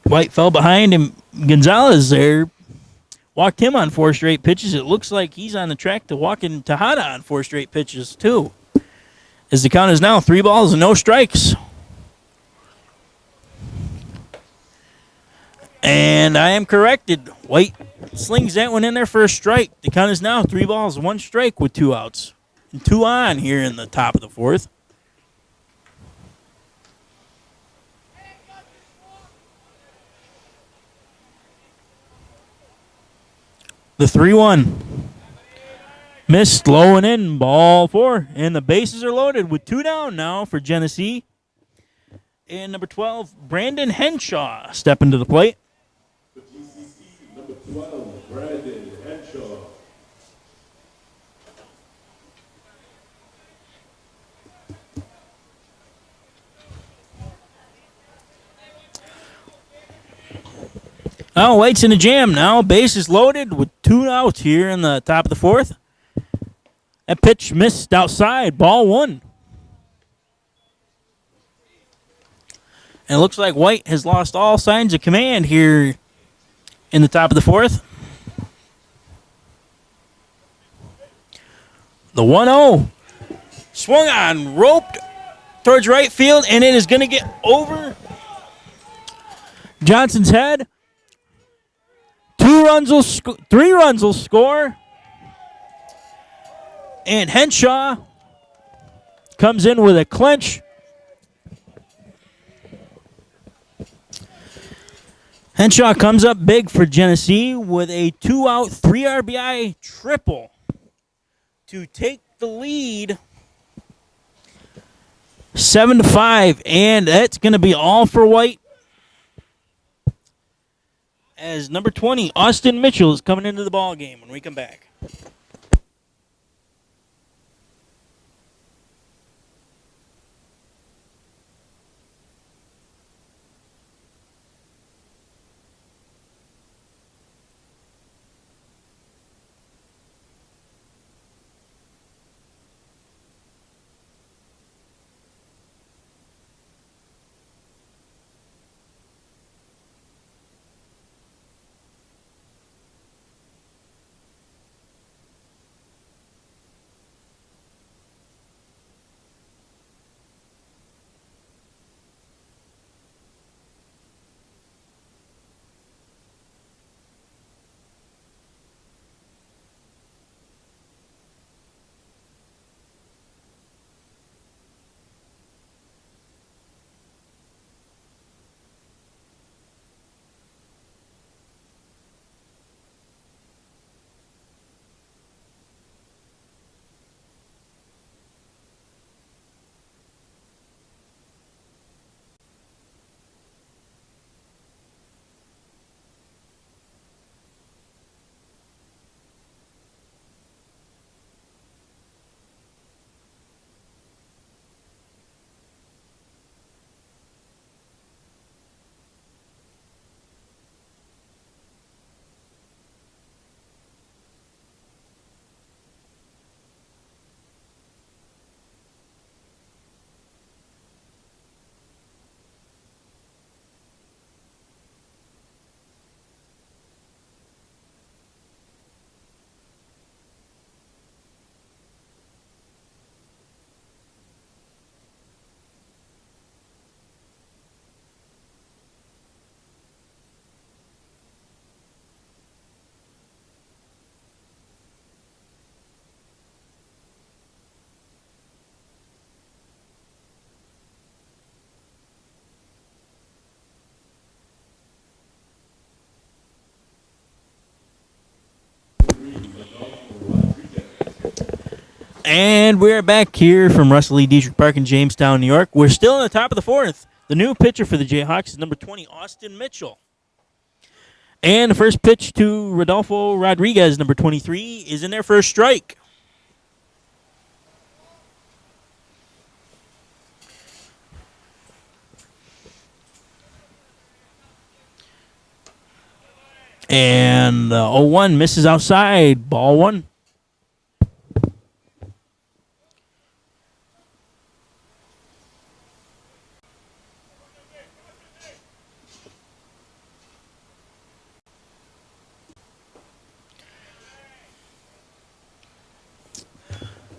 White fell behind him. Gonzalez there walked him on 4 straight pitches. It looks like he's on the track to walking Tejada on 4 straight pitches, too. As the count is now 3 balls and no strikes. And I am corrected. White slings that one in there for a strike. The count is now 3 balls, 1 strike with 2 outs. And 2 on here in the top of the 4th. The 3-1. Missed, low and in, ball 4. And the bases are loaded with 2 down now for Genesee. And number 12, Brandon Henshaw stepping to the plate. For GCC, number 12, Brandon Henshaw. Now White's in a jam now. Base is loaded with 2 outs here in the top of the 4th. That pitch missed outside. Ball 1. And it looks like White has lost all signs of command here in the top of the 4th. The 1-0. Swung on, roped towards right field, and it is going to get over Johnson's head. 3 runs will score. And Henshaw comes in with a clinch. Henshaw comes up big for Genesee with a 2-out, 3 RBI triple to take the lead 7-5. And that's going to be all for White, as number 20, Austin Mitchell, is coming into the ball game when we come back. And we're back here from Russell E. Dietrich Park in Jamestown, New York. We're still in the top of the fourth. The new pitcher for the Jayhawks is number 20, Austin Mitchell. And the first pitch to Rodolfo Rodriguez, number 23, is in there for a strike. And 0-1 misses outside, ball one.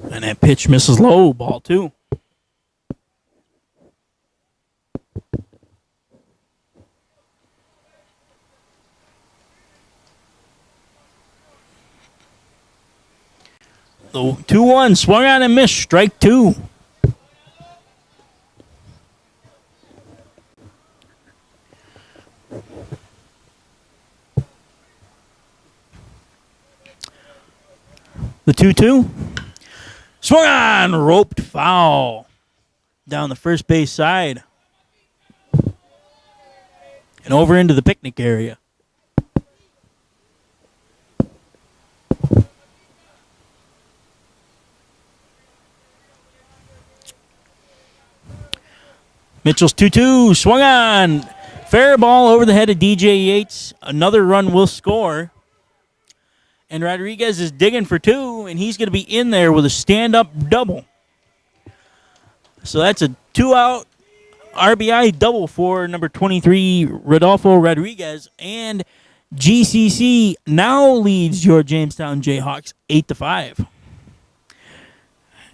And that pitch misses low, ball two. The 2-1 swung on and missed, strike two. The 2-2. Swung on, roped foul down the first base side and over into the picnic area. Mitchell's 2-2, swung on, fair ball over the head of DJ Yates. Another run will score. And Rodriguez is digging for two, and he's going to be in there with a stand-up double. So that's a two-out RBI double for number 23, Rodolfo Rodriguez. And GCC now leads your Jamestown Jayhawks 8-5.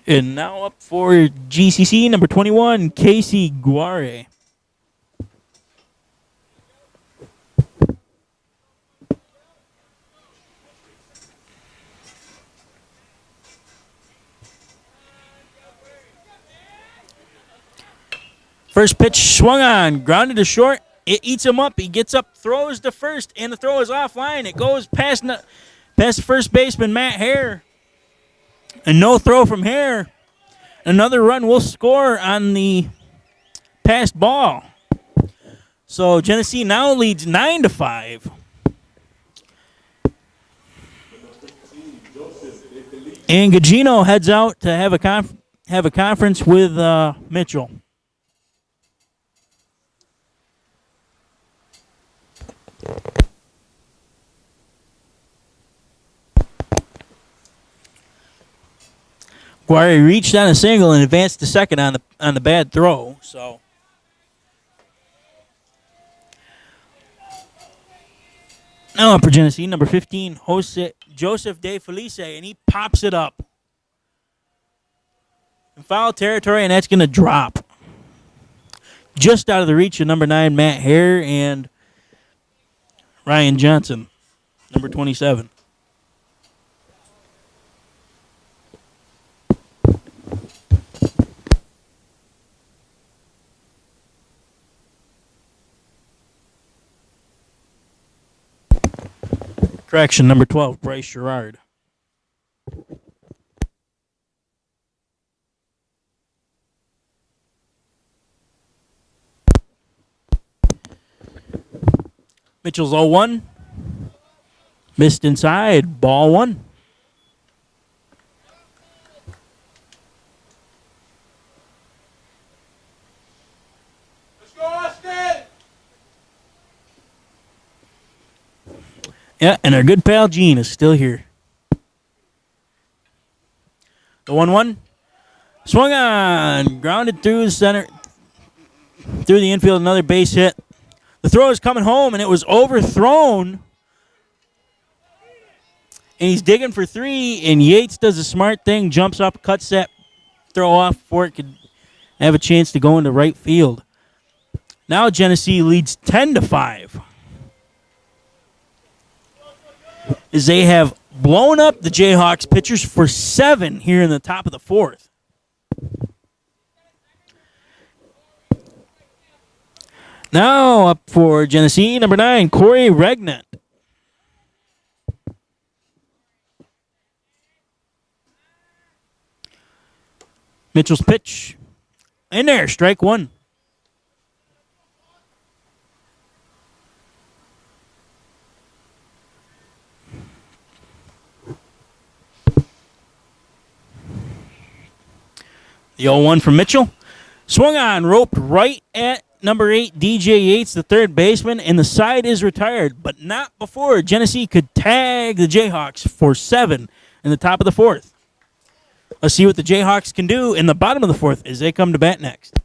And now up for GCC, number 21, Casey Guare. First pitch swung on, grounded to short. It eats him up. He gets up, throws to first, and the throw is offline. It goes past first baseman Matt Hare. And no throw from Hare. Another run will score on the passed ball. So Genesee now leads 9-5. And Gugino heads out to have a conference with Mitchell. Guare reached on a single and advanced to second on the bad throw. So now up for Genesee, number 15, Joseph De Felice, and he pops it up in foul territory, and that's going to drop just out of the reach of number 9, Matt Hare, and Ryan Johnson, number 27. Correction, number 12, Bryce Sherrard. Mitchell's 0-1. Missed inside. Ball one. Let's go, Austin! Yeah, and our good pal Gene is still here. The 1-1. Swung on. Grounded through the center. Through the infield. Another base hit. The throw is coming home, and it was overthrown. And he's digging for three, and Yates does a smart thing, jumps up, cuts that throw off before it could have a chance to go into right field. Now Genesee leads 10-5. As they have blown up the Jayhawks pitchers for 7 here in the top of the fourth. Now up for Genesee, number 9, Corey Regnant. Mitchell's pitch. In there, strike one. The 0-1 from Mitchell. Swung on, roped right at number 8, DJ Yates, the third baseman, and the side is retired, but not before Genesee could tag the Jayhawks for 7 in the top of the 4th. Let's see what the Jayhawks can do in the bottom of the 4th as they come to bat next.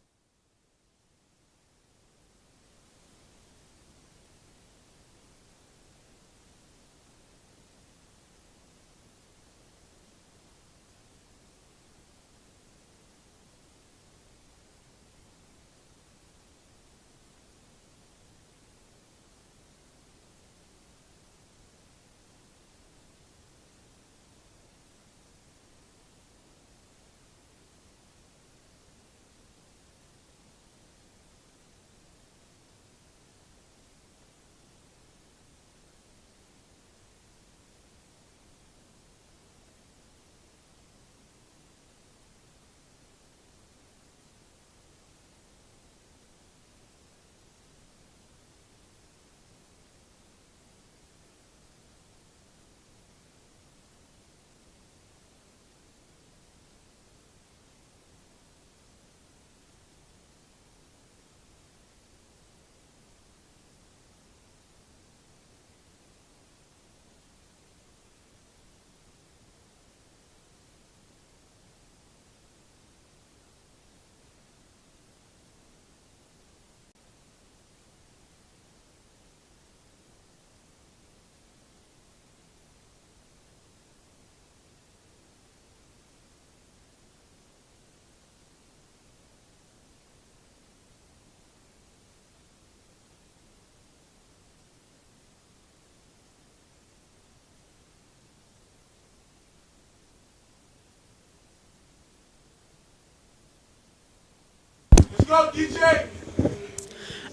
Go, DJ!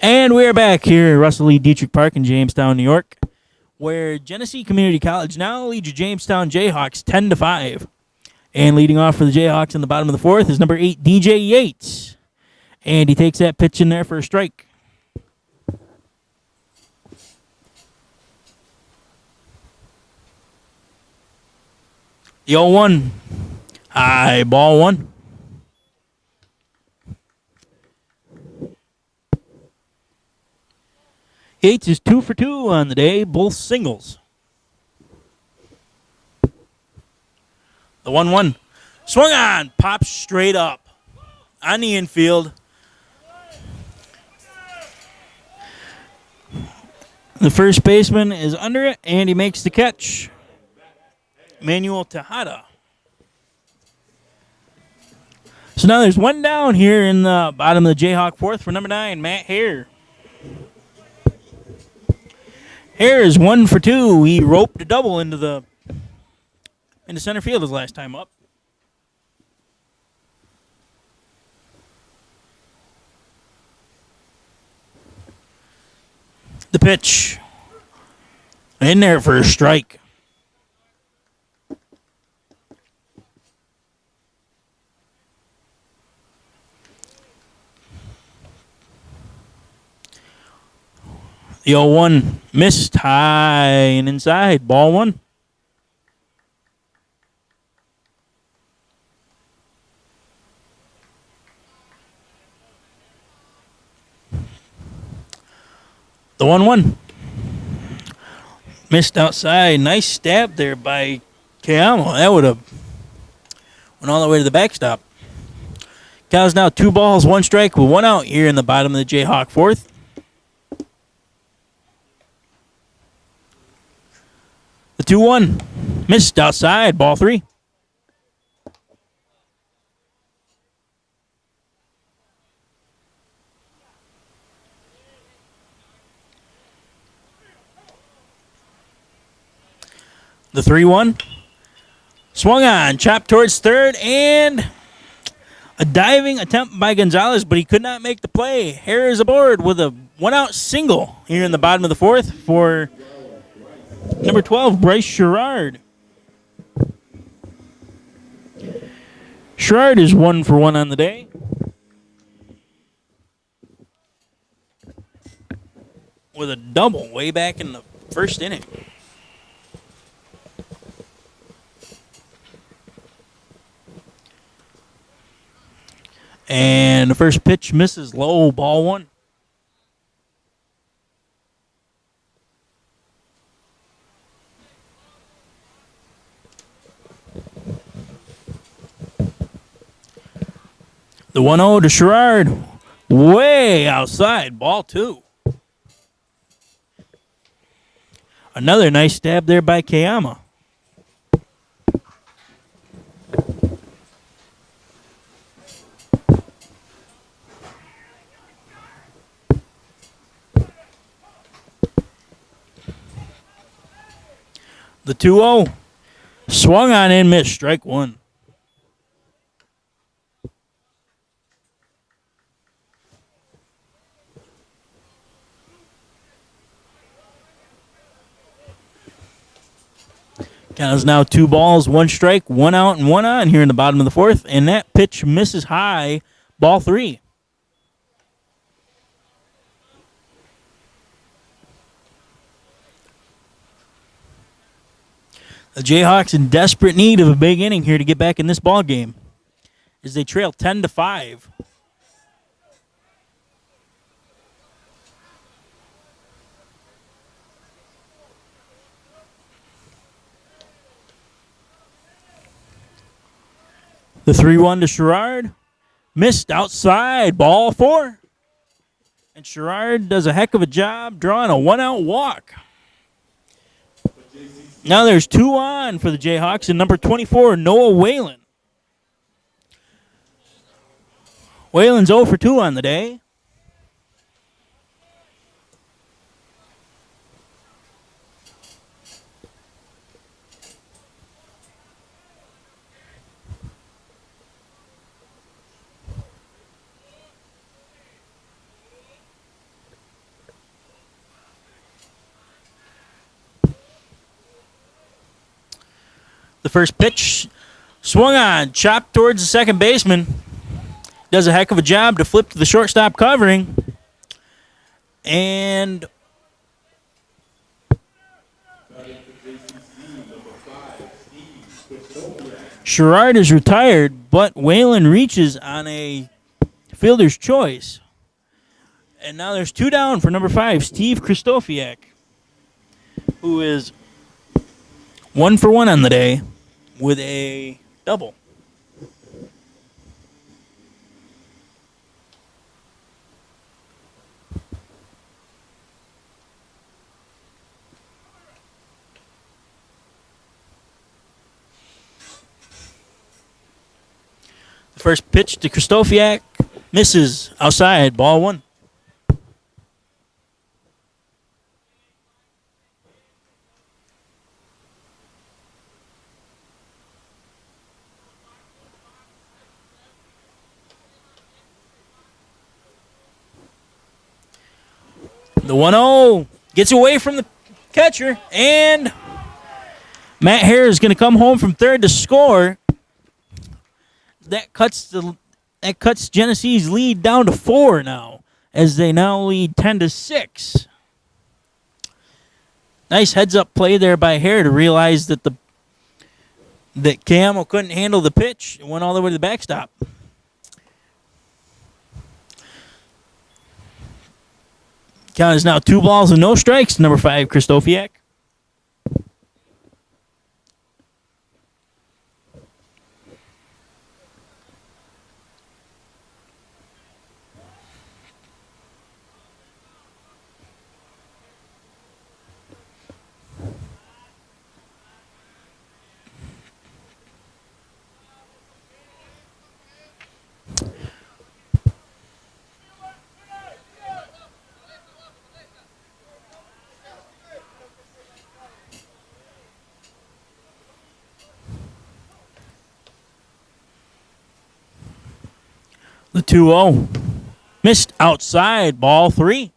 And we're back here at Russell Lee Dietrich Park in Jamestown, New York, where Genesee Community College now leads your Jamestown Jayhawks 10-5. And leading off for the Jayhawks in the bottom of the 4th is number 8, DJ Yates. And he takes that pitch in there for a strike. The 0-1. High ball 1. Yates is 2 for 2 on the day, both singles. The 1-1. Swung on, pops straight up on the infield. The first baseman is under it, and he makes the catch. Manuel Tejada. So now there's one down here in the bottom of the Jayhawk 4th for number 9, Matt Hare. Hare is 1 for 2. He roped a double into center field his last time up. The pitch. In there for a strike. The 0-1 missed high and inside. Ball 1. The 1-1 missed outside. Nice stab there by Kayama. That would have went all the way to the backstop. Cal's now 2 balls, 1 strike with 1 out here in the bottom of the Jayhawk 4th. The 2-1 missed outside. Ball 3. The 3-1 swung on, chopped towards third, and a diving attempt by Gonzalez, but he could not make the play. Hare is aboard with a 1-out single here in the bottom of the 4th for number 12, Bryce Sherrard. Sherrard is 1-for-1 on the day. With a double way back in the first inning. And the first pitch misses low, ball 1. The 1-0 to Sherrard. Way outside, ball 2. Another nice stab there by Kayama. The 2-0 swung on and missed, strike 1. Count is now 2 balls, 1 strike, 1 out, and 1 on here in the bottom of the 4th. And that pitch misses high, ball 3. The Jayhawks in desperate need of a big inning here to get back in this ball game, as they trail 10-5. The 3-1 to Sherrard. Missed outside, ball 4. And Sherrard does a heck of a job drawing a 1-out walk. Now there's 2 on for the Jayhawks and number 24, Noah Whalen. Whalen's 0 for 2 on the day. The first pitch swung on, chopped towards the second baseman. Does a heck of a job to flip to the shortstop covering. And Sherrard is retired, but Whalen reaches on a fielder's choice. And now there's 2 down for number 5, Steve Kristofiak, who is 1 for 1 on the day with a double. The first pitch to Kristofiak misses outside, ball 1. The 1-0 gets away from the catcher, and Matt Hare is going to come home from third to score. That cuts Genesee's lead down to 4 now, as they now lead 10-6. Nice heads-up play there by Hare to realize that Camo couldn't handle the pitch and went all the way to the backstop. Count is now 2 balls and no strikes. Number 5, Kristofiak. The 2-0 missed outside, ball 3.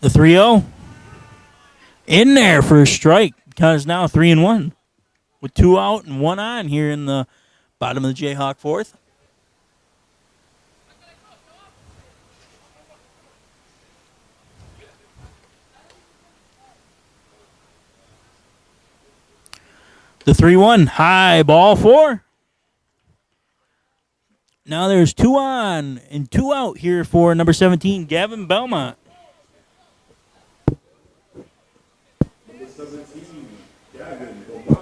The 3-0 in there for a strike. Count is now 3-1 with 2 out and 1 on here in the bottom of the Jayhawk fourth. The 3-1 high ball 4. Now there's 2 on and 2 out here for number 17, Gavin Belmont. Number 17, Gavin Beaumont.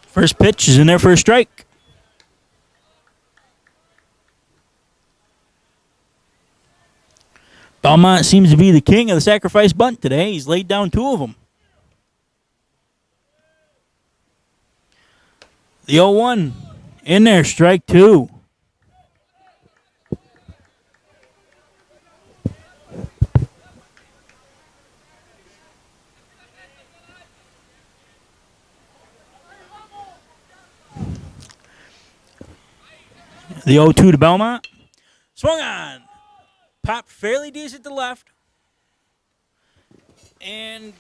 First pitch is in there for a strike. Belmont seems to be the king of the sacrifice bunt today. He's laid down 2 of them. The 0-1 in there, strike 2. The 0-2 to Belmont. Swung on. Popped fairly decent to left. And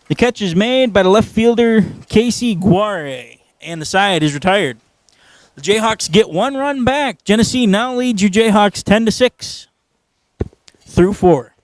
the catch is made by the left fielder, Casey Guare. And the side is retired. The Jayhawks get 1 run back. Genesee now leads your Jayhawks 10-6 through 4.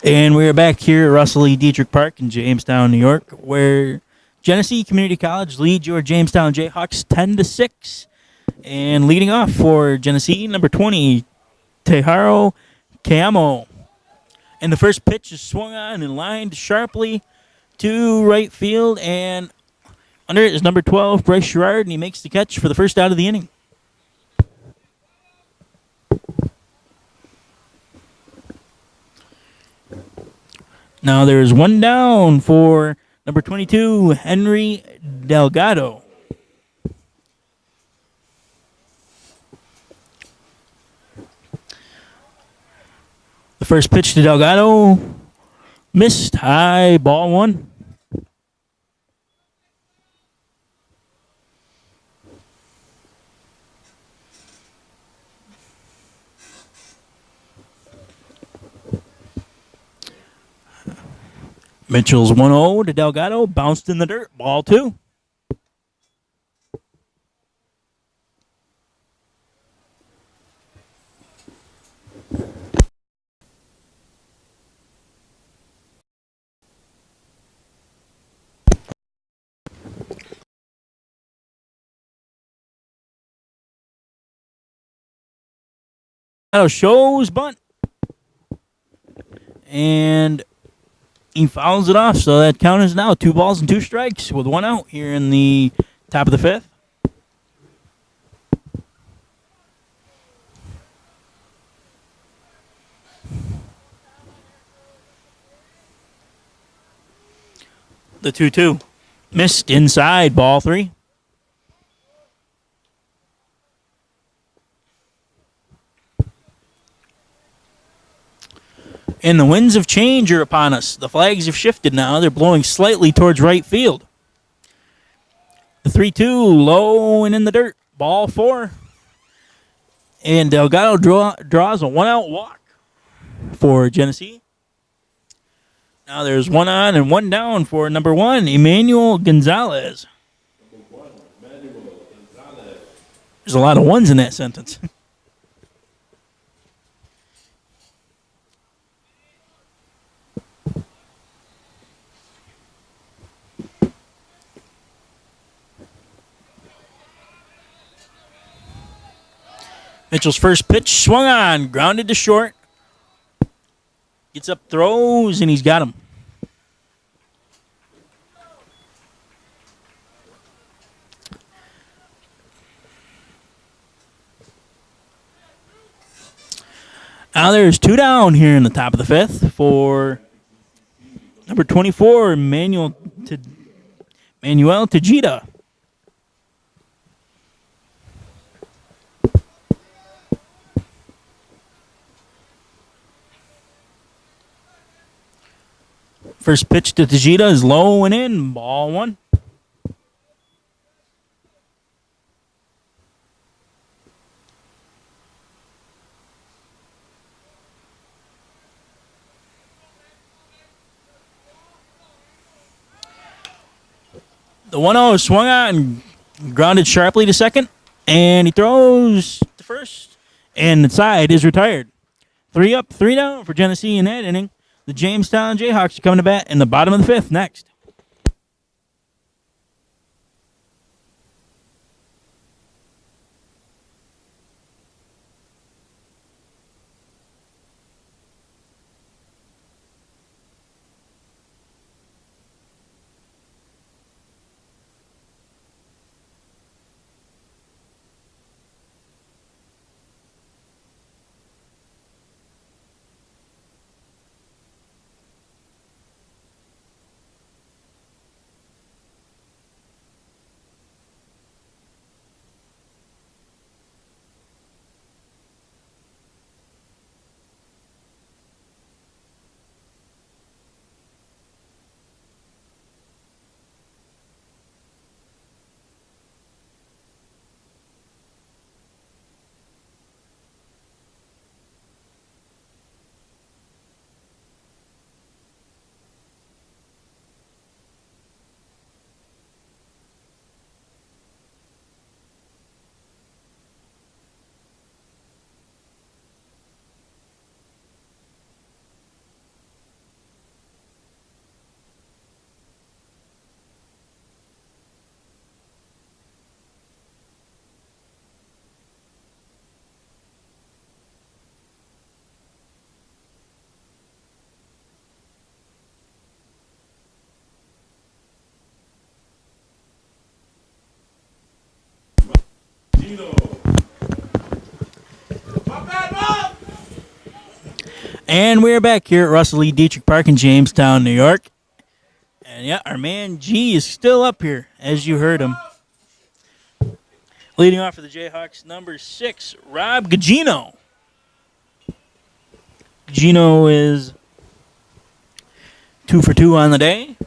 And we're back here at Russell E. Dietrich Park in Jamestown, New York, where Genesee Community College leads your Jamestown Jayhawks 10-6. And leading off for Genesee, number 20, Tejaro Camo. And the first pitch is swung on and lined sharply to right field. And under it is number 12, Bryce Sherrard, and he makes the catch for the first out of the inning. Now there's 1 down for number 22, Henry Delgado. The first pitch to Delgado missed, high, ball 1. Mitchell's 1-0 to Delgado, bounced in the dirt, ball 2. Shows bunt. And he fouls it off, so that count is now 2 balls and 2 strikes with 1 out here in the top of the 5th. The 2-2. Missed inside, ball 3. And the winds of change are upon us. The flags have shifted now. They're blowing slightly towards right field. The 3-2, low and in the dirt. Ball 4. And Delgado draws a 1-out walk for Genesee. Now there's 1 on and 1 down for number 1, Emmanuel Gonzalez. There's a lot of 1s in that sentence. Mitchell's first pitch swung on, grounded to short. Gets up, throws, and he's got him. Now there's 2 down here in the top of the 5th for number 24, Manuel Tejeda. First pitch to Tejeda is low and in, ball 1. The 1-0 swung on, grounded sharply to second, and he throws to first, and the side is retired. 3 up, 3 down for Genesee in that inning. The Jamestown Jayhawks are coming to bat in the bottom of the 5th next. And we're back here at Russell E. Dietrich Park in Jamestown, New York. And yeah, our man G is still up here, as you heard him. Leading off for the Jayhawks, number 6, Rob Gugino. Gugino is 2 for 2 on the day.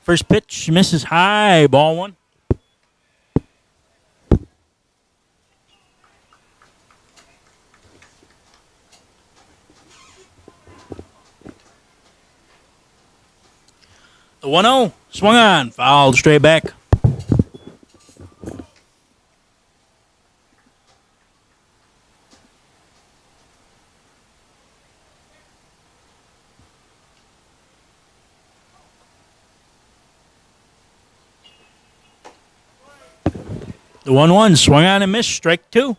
First pitch misses high, ball 1. The 1-0 swung on, fouled straight back. The 1-1 swung on and missed. Strike 2.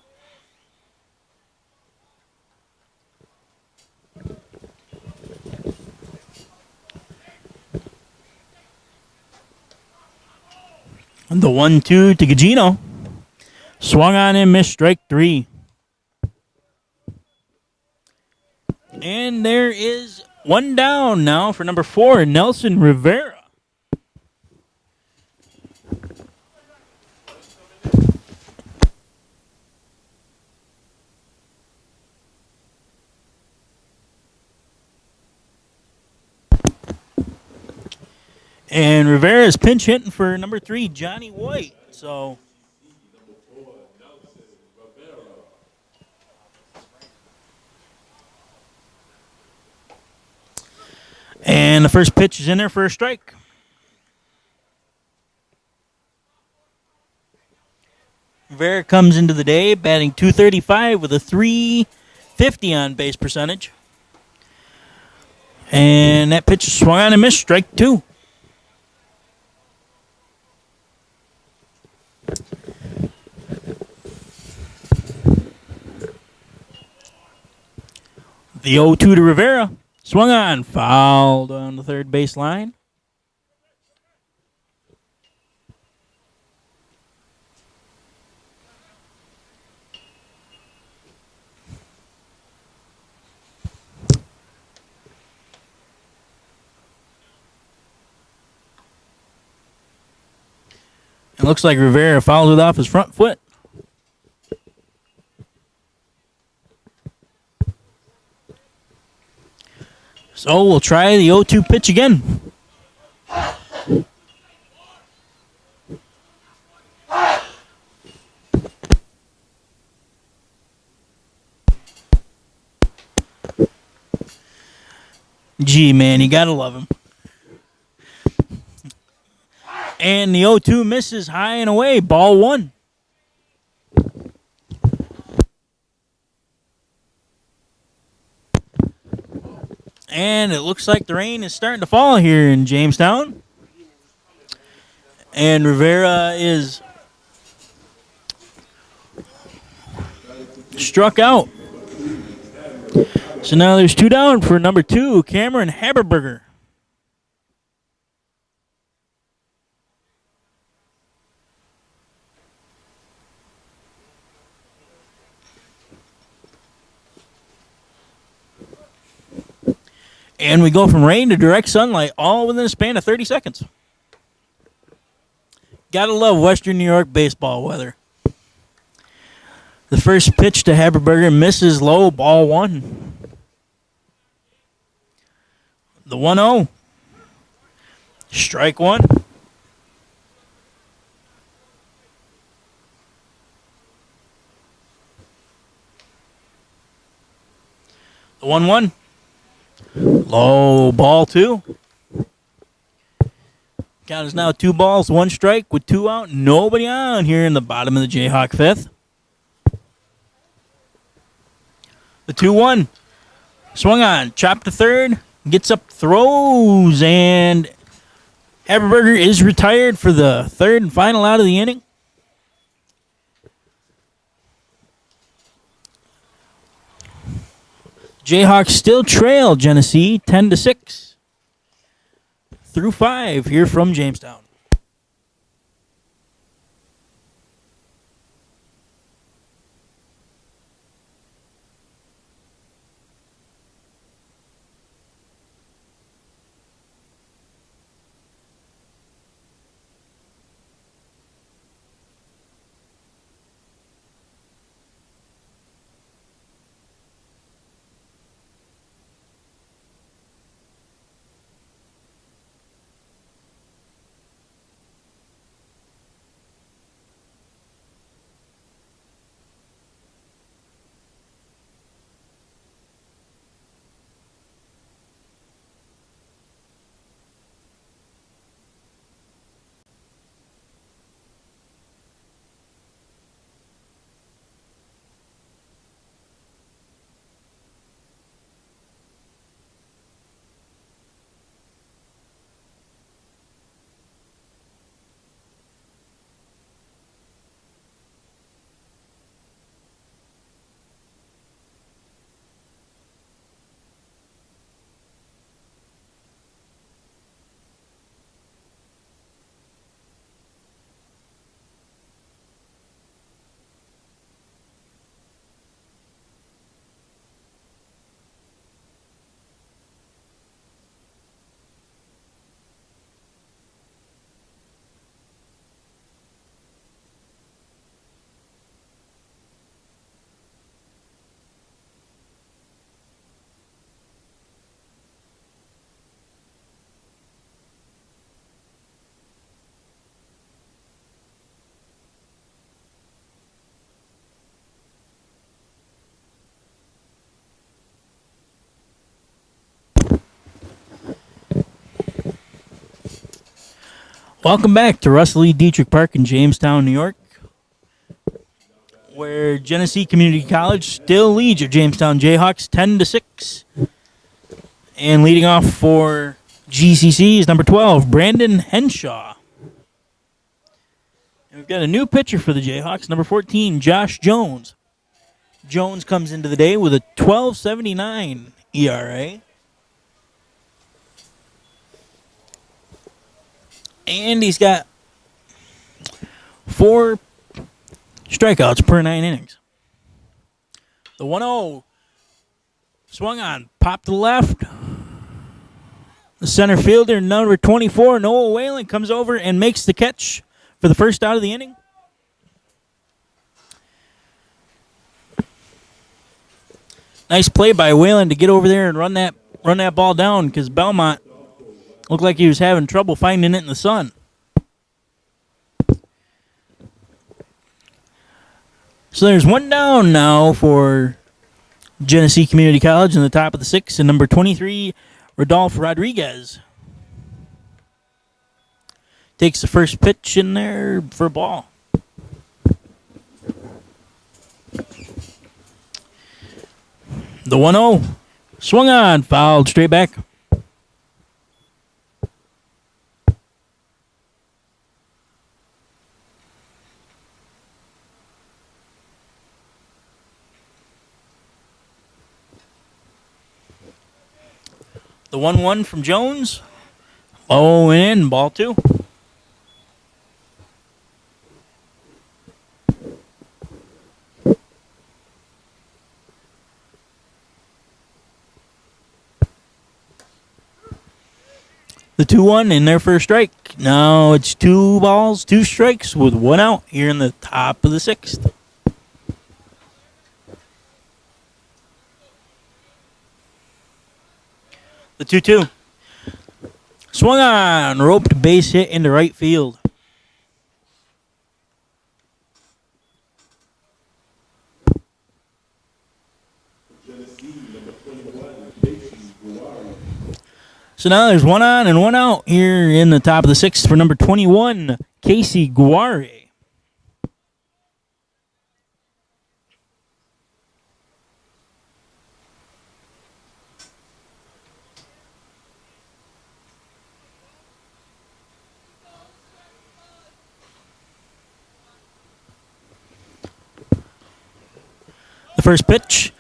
And the 1-2 to Gugino. Swung on and missed. Strike 3. And there is one down now for number 4, Nelson Rivera. And Rivera is pinch hitting for number 3, Johnny White. So and the first pitch is in there for a strike. Rivera comes into the day batting .235 with a .350 on base percentage. And that pitch is swung on and missed. Strike 2. The 0-2 to Rivera. Swung on. Foul down the third base line. It looks like Rivera fouls it off his front foot. So we'll try the 0-2 pitch again. Gee, man, you gotta love him. And the 0-2 misses high and away. Ball 1. And it looks like the rain is starting to fall here in Jamestown. And Rivera is struck out. So now there's 2 down for number 2, Cameron Haberberger. And we go from rain to direct sunlight all within a span of 30 seconds. Gotta love Western New York baseball weather. The first pitch to Haberberger misses low, ball 1. The 1-0. Strike 1. The 1-1. Low, ball 2. Count is now 2 balls, 1 strike with 2 out. Nobody on here in the bottom of the Jayhawk 5th. The 2-1. Swung on, chopped to third, gets up, throws, and Haberberger is retired for the 3rd and final out of the inning. Jayhawks still trail Genesee 10-6 through 5 here from Jamestown. Welcome back to Russell E. Dietrich Park in Jamestown, New York, where Genesee Community College still leads your Jamestown Jayhawks 10-6. And leading off for GCC is number 12, Brandon Henshaw. And we've got a new pitcher for the Jayhawks, number 14, Josh Jones. Jones comes into the day with a 12.79 ERA. And he's got 4 strikeouts per 9 innings. The 1-0 swung on, popped to the left. The center fielder, number 24, Noah Whalen, comes over and makes the catch for the first out of the inning. Nice play by Whalen to get over there and run that ball down because Belmont looked like he was having trouble finding it in the sun. So there's one down now for Genesee Community College in the top of the 6th, and number 23, Rodolfo Rodriguez takes the first pitch in there for a ball. The 1-0 swung on, fouled straight back. The 1-1 from Jones. Oh, and in, ball 2. The 2-1 in there for a strike. Now it's 2 balls, 2 strikes with 1 out here in the top of the 6th. The 2-2. Swung on, roped base hit into right field. So now there's 1 on and 1 out here in the top of the 6th for number 21, Casey Guare. The first pitch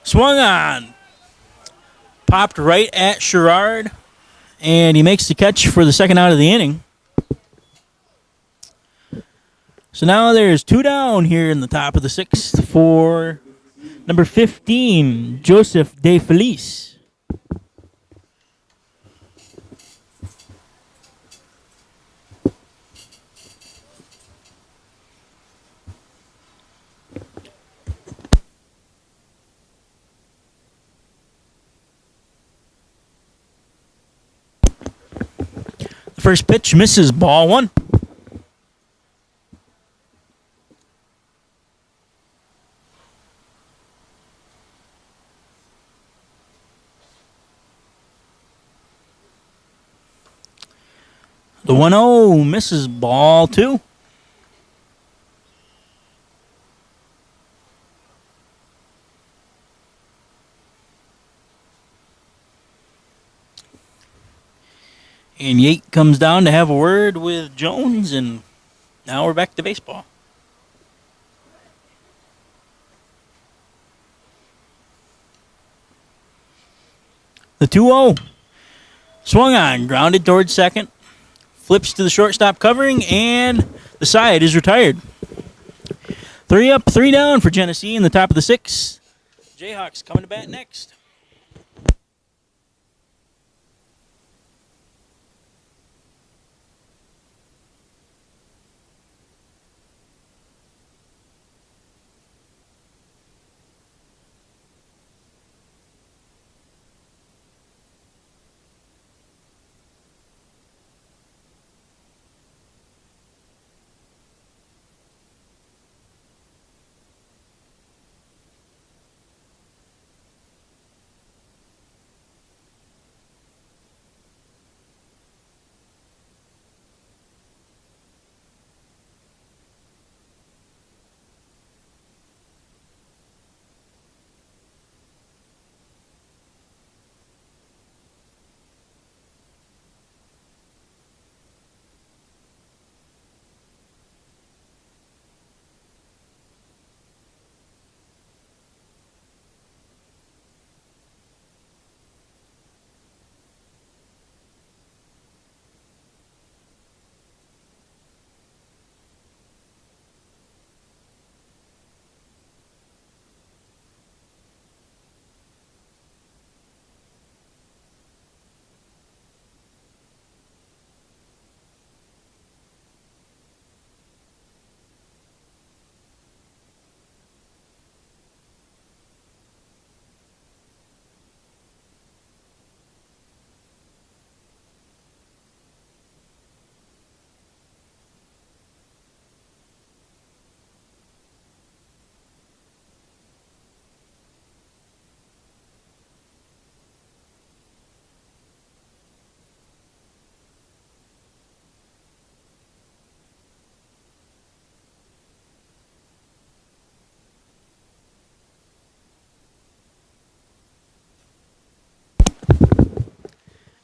swung on, popped right at Sherrard, and he makes the catch for the second out of the inning. So now there's 2 down here in the top of the 6th for number 15, Joseph De Felice. The first pitch misses, ball 1. The 1-0 misses, ball 2. And Yate comes down to have a word with Jones, and now we're back to baseball. The 2-0 swung on, grounded towards second, flips to the shortstop covering, and the side is retired. 3 up, 3 down for Genesee in the top of the 6th. Jayhawks coming to bat next.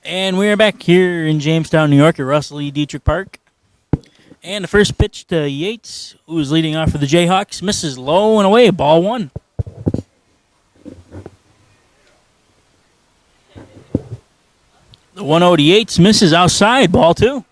And we are back here in Jamestown, New York at Russell E. Dietrich Park. And the first pitch to Yates, who is leading off for the Jayhawks, misses low and away, ball one. The 1-0 to Yates misses outside, ball two.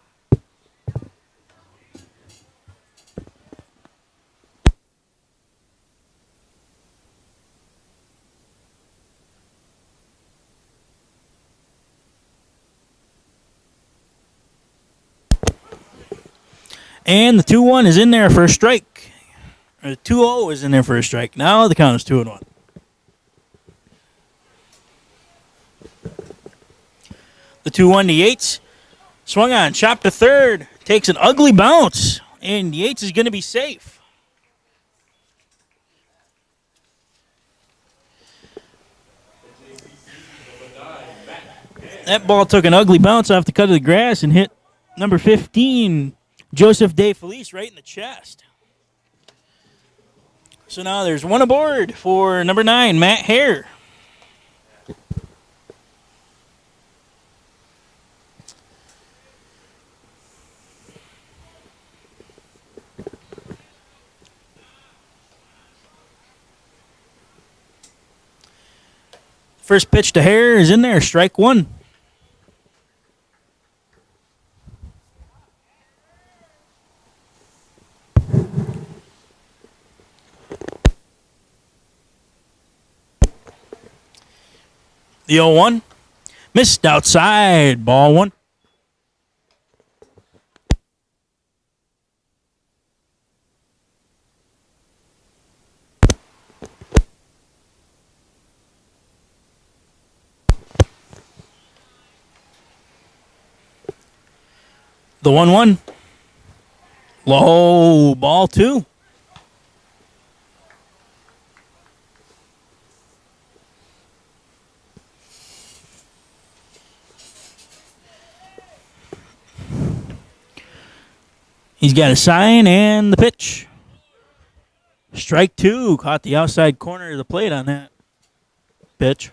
And the 2-1 is in there for a strike. Or the 2-0 is in there for a strike. Now the count is 2-1. The 2-1 to Yates. Swung on, chopped to third. Takes an ugly bounce. And Yates is going to be safe. That ball took an ugly bounce off the cut of the grass and hit number 15, Joseph De Felice, right in the chest. So now there's one aboard for number 9, Matt Hare. First pitch to Hare is in there, strike one. The 0-1 missed outside, ball one. The 1-1 low, ball two. He's got a sign and the pitch. Strike two. Caught the outside corner of the plate on that pitch.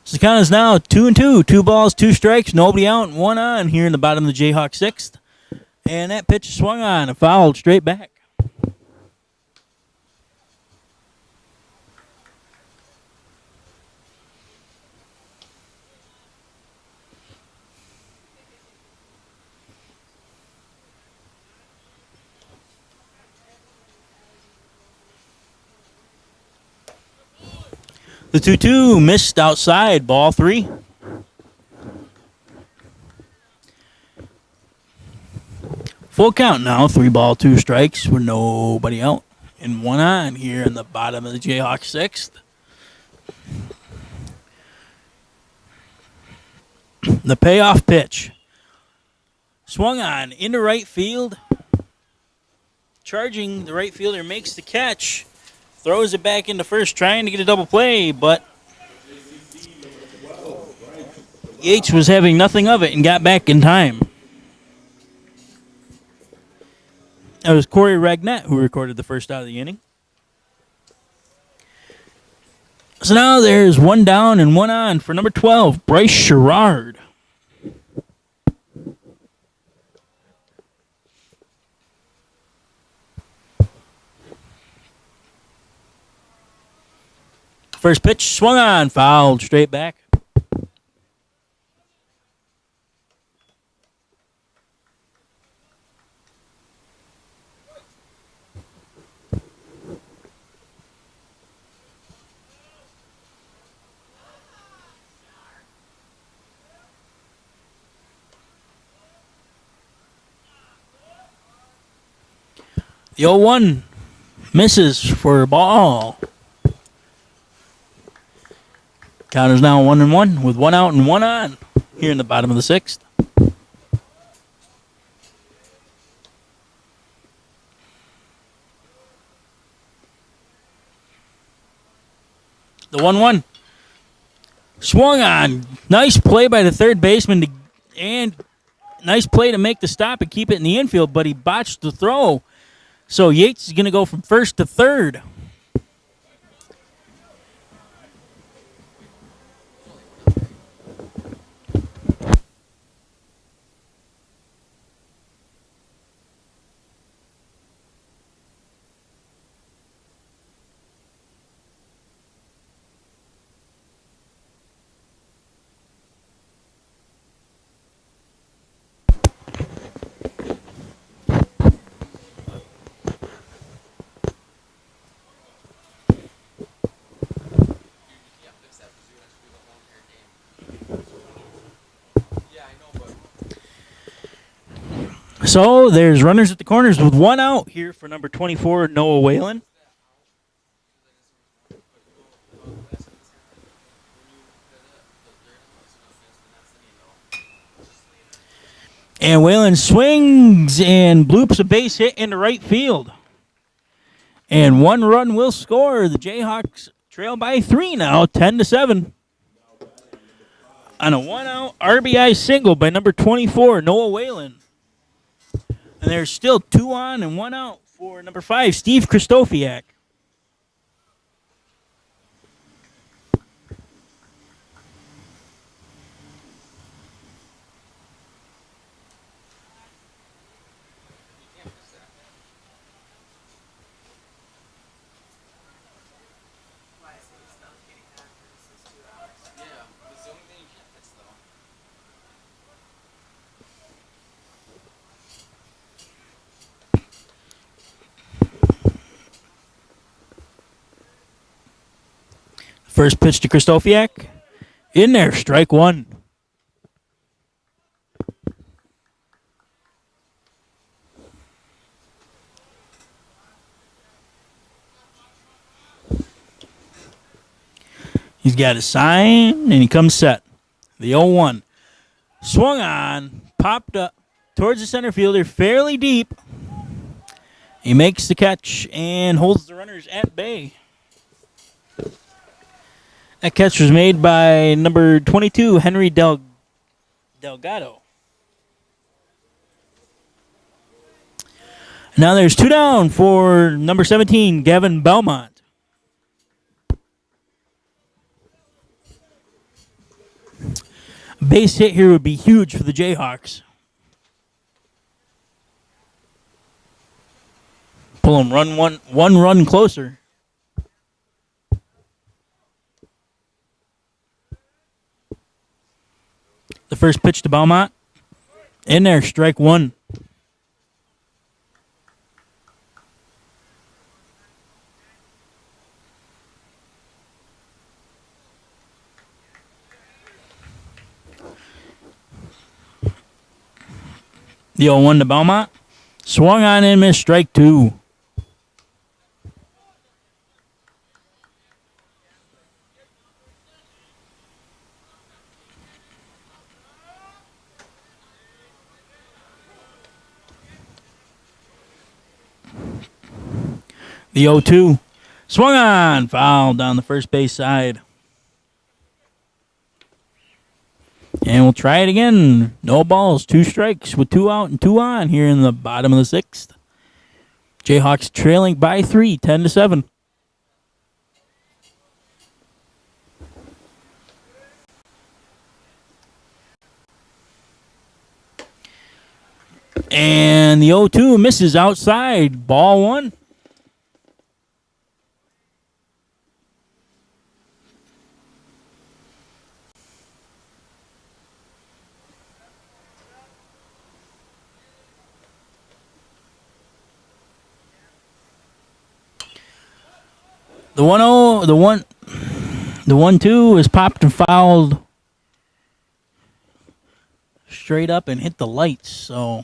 So the count is now 2-2. 2 balls, 2 strikes, nobody out, and 1 on here in the bottom of the Jayhawk sixth. And that pitch swung on and fouled straight back. The 2-2 missed outside, ball three. Full count now, 3 ball, 2 strikes with nobody out and 1 on here in the bottom of the Jayhawk sixth. The payoff pitch. Swung on into right field. Charging, the right fielder makes the catch. Throws it back into first, trying to get a double play, but Yates was having nothing of it and got back in time. That was Corey Ragnett who recorded the first out of the inning. So now there's 1 down and 1 on for number 12, Bryce Sherrard. First pitch swung on, fouled straight back. The 0-1 misses for a ball. Count is now 1-1 with 1 out and 1 on here in the bottom of the sixth. The 1-1 swung on. Nice play by the third baseman and nice play to make the stop and keep it in the infield, but he botched the throw. So Yates is going to go from first to third. So there's runners at the corners with one out here for number 24, Noah Whalen. And Whalen swings and bloops a base hit into right field. And one run will score. The Jayhawks trail by 3 now, 10-7. On a one-out RBI single by number 24, Noah Whalen. And there's still 2 on and 1 out for number 5, Steve Kristofiak. First pitch to Kristofiak. In there, strike one. He's got a sign, and he comes set. The 0-1. Swung on, popped up towards the center fielder, fairly deep. He makes the catch and holds the runners at bay. That catch was made by number 22, Henry Delgado. Now there's 2 down for number 17, Gavin Belmont. Base hit here would be huge for the Jayhawks. Pull them one run closer. The first pitch to Belmont. In there, strike one. The 0-1 to Belmont. Swung on and missed, strike two. The 0-2. Swung on. Foul down the first base side. And we'll try it again. No balls, 2 strikes with 2 out and 2 on here in the bottom of the 6th. Jayhawks trailing by 3, 10-7. And the 0-2 misses outside. Ball 1. The 1-0, the 1-2 is popped and fouled straight up and hit the lights. So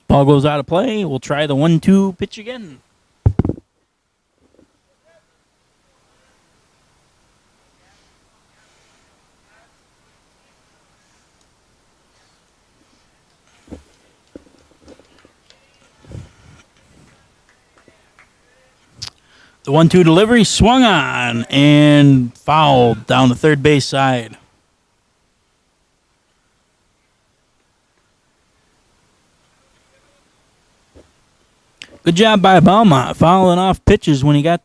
ball goes out of play. We'll try the 1-2 pitch again. The 1-2 delivery swung on and fouled down the third base side. Good job by Belmont fouling off pitches when he was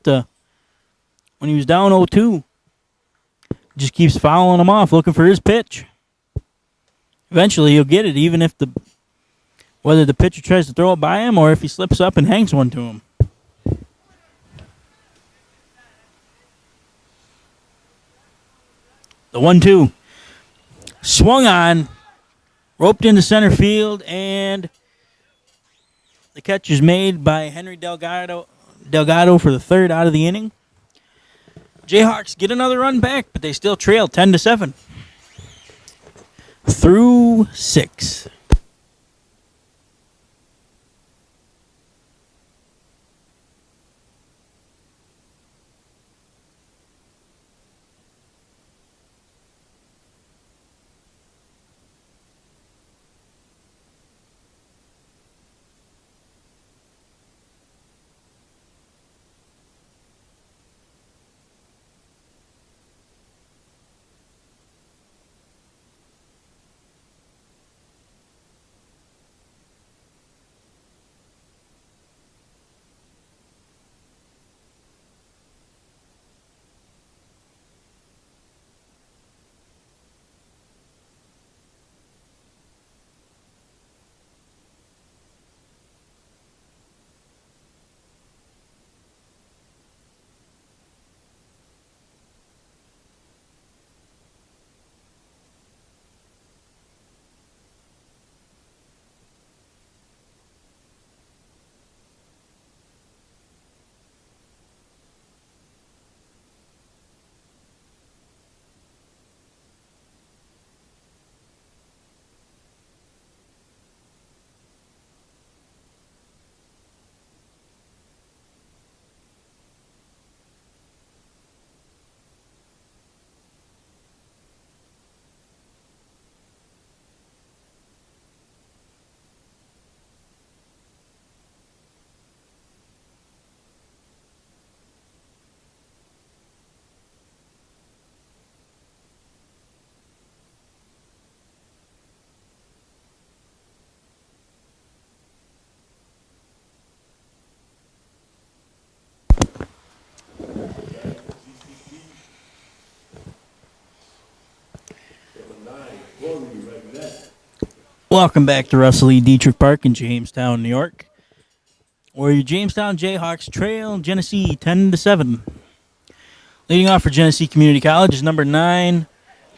down 0-2. Just keeps fouling them off, looking for his pitch. Eventually he'll get it, even if whether the pitcher tries to throw it by him or if he slips up and hangs one to him. The 1-2 swung on, roped into center field, and the catch is made by Henry Delgado for the third out of the inning. Jayhawks get another run back, but they still trail 10-7 through 6. Welcome back to Russell E. Dietrich Park in Jamestown, New York, where your Jamestown Jayhawks trail Genesee 10-7. Leading off for Genesee Community College is number 9,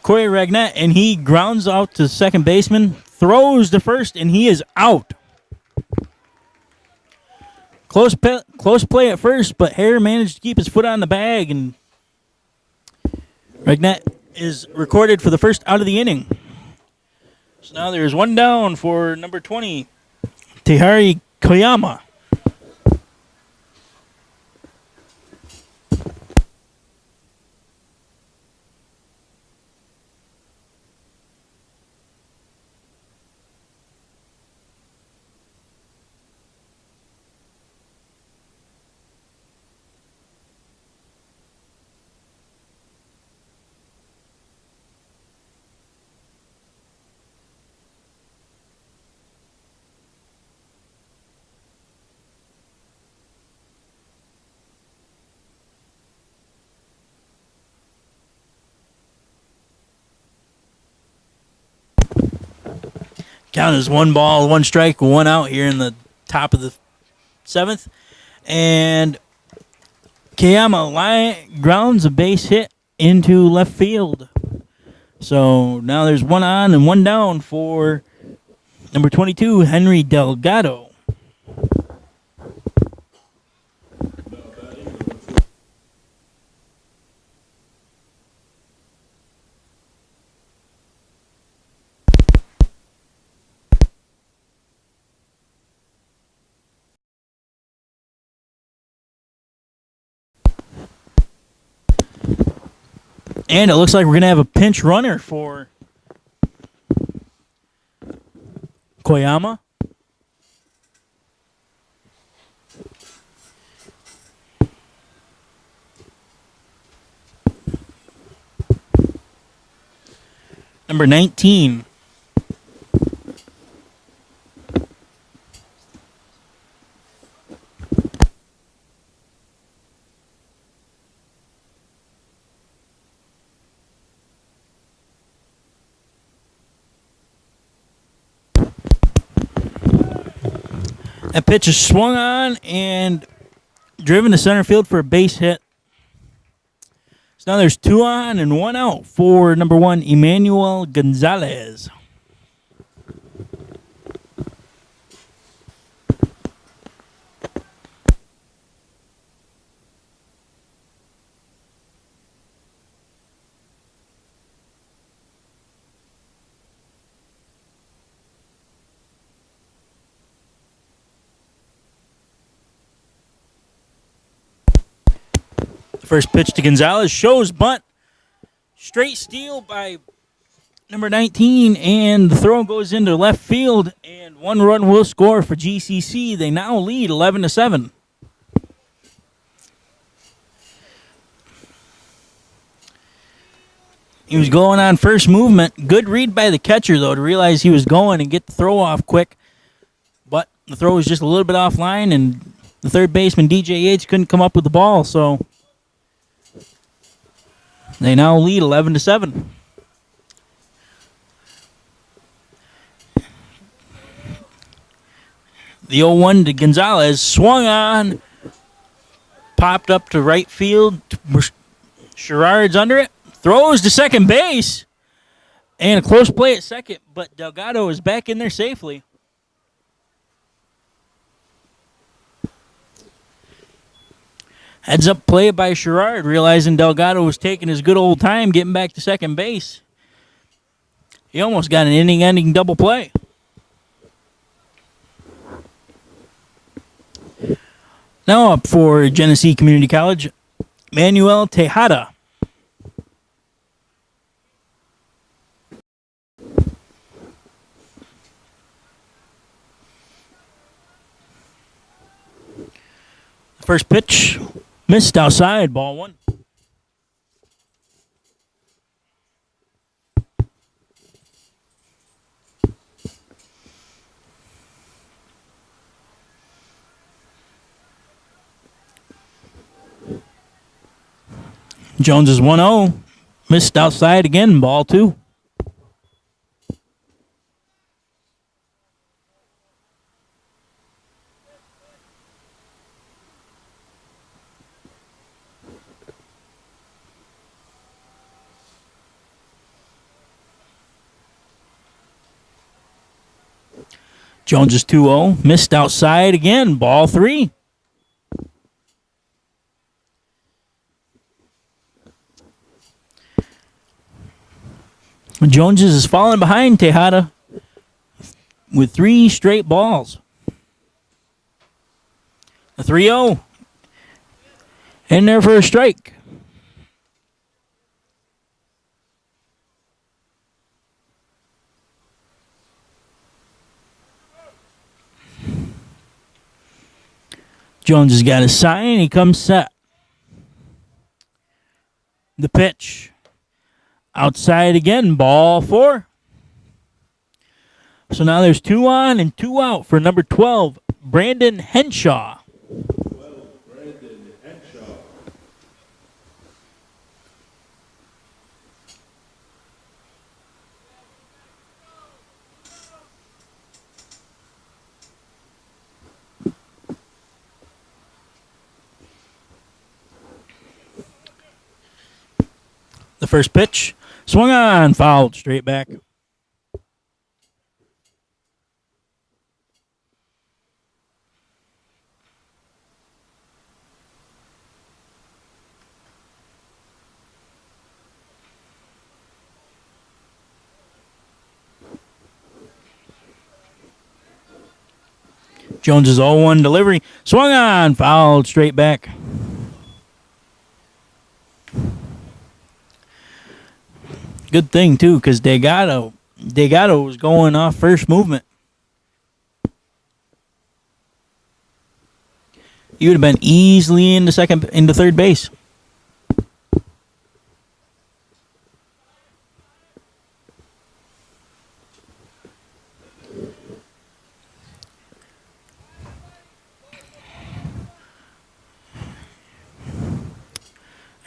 Corey Ragnett, and he grounds out to second baseman, throws to first, and he is out. Close play at first, but Hare managed to keep his foot on the bag, and Ragnett is recorded for the first out of the inning. So now there's one down for number 20, Tehari Koyama. Count is 1 ball, 1 strike, 1 out here in the top of the 7th. And Kayama grounds a base hit into left field. So now there's 1 on and 1 down for number 22, Henry Delgado. And it looks like we're going to have a pinch runner for Koyama. Number 19. That pitch is swung on and driven to center field for a base hit. So now there's 2 on and 1 out for number 1, Emmanuel Gonzalez. First pitch to Gonzalez shows bunt. Straight steal by number 19, and the throw goes into left field, and 1 run will score for GCC. They now lead 11-7. He was going on first movement. Good read by the catcher, though, to realize he was going and get the throw off quick. But the throw was just a little bit offline, and the third baseman, DJ Yates, couldn't come up with the ball, so they now lead 11-7. The 0-1 to Gonzalez swung on, popped up to right field. Sherrard's under it, throws to second base, and a close play at second, but Delgado is back in there safely. Heads up play by Sherrard, realizing Delgado was taking his good old time getting back to second base. He almost got an inning-ending double play. Now up for Genesee Community College, Manuel Tejada. First pitch missed outside, ball 1. Jones is 1-0. Missed outside again, ball 2. Jones is 2-0. Missed outside again. Ball 3. Jones is falling behind Tejada with 3 straight balls. A 3-0. In there for a strike. Jones has got a sign. He comes set. The pitch. Outside again. Ball 4. So now there's 2 on and 2 out for number 12, Brandon Henshaw. 12, Brandon Henshaw. The first pitch. Swung on. Fouled. Straight back. Jones' 0-1 delivery. Swung on. Fouled. Straight back. Good thing, too, because Delgado was going off first movement. He would have been easily into third base.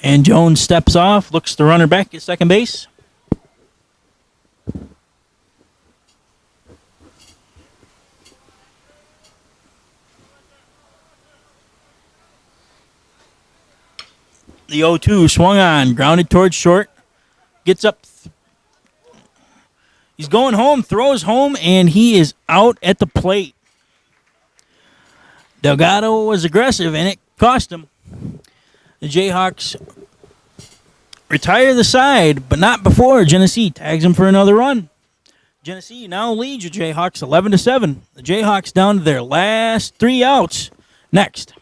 And Jones steps off, looks the runner back at second base. The 0-2 swung on, grounded towards short. Gets up. He's going home, throws home, and he is out at the plate. Delgado was aggressive, and it cost him. The Jayhawks retire the side, but not before Genesee tags him for another run. Genesee now leads your Jayhawks 11-7. The Jayhawks down to their last 3 outs. Next.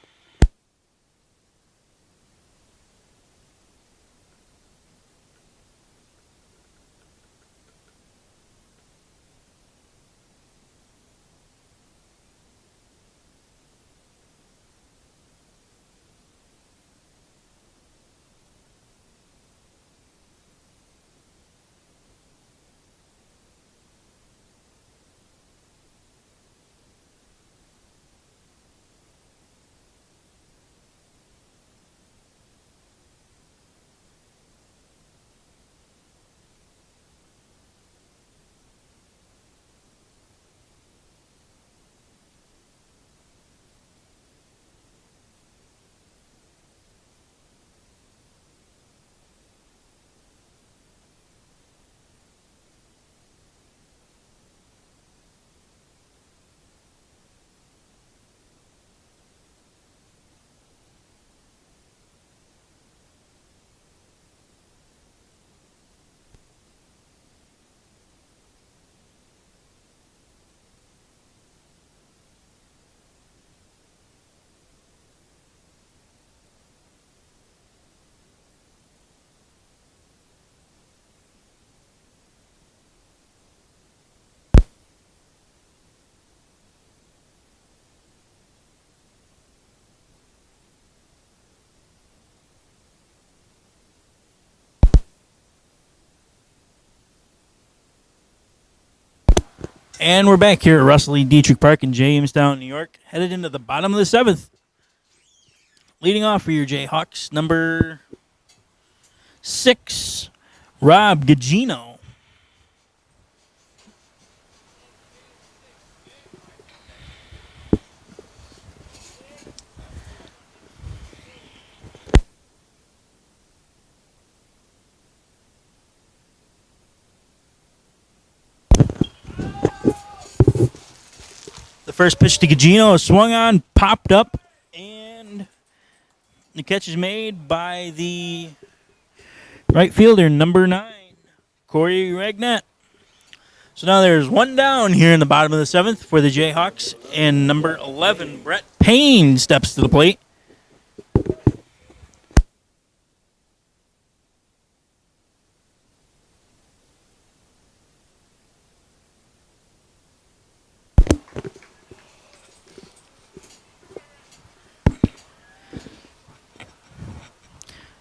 And we're back here at Russell E. Dietrich Park in Jamestown, New York. Headed into the bottom of the 7th. Leading off for your Jayhawks, number 6, Rob Gugino. The first pitch to Gugino swung on, popped up, and the catch is made by the right fielder, number 9, Corey Regnat. So now there's one down here in the bottom of the 7th for the Jayhawks, and number 11, Brett Payne, steps to the plate.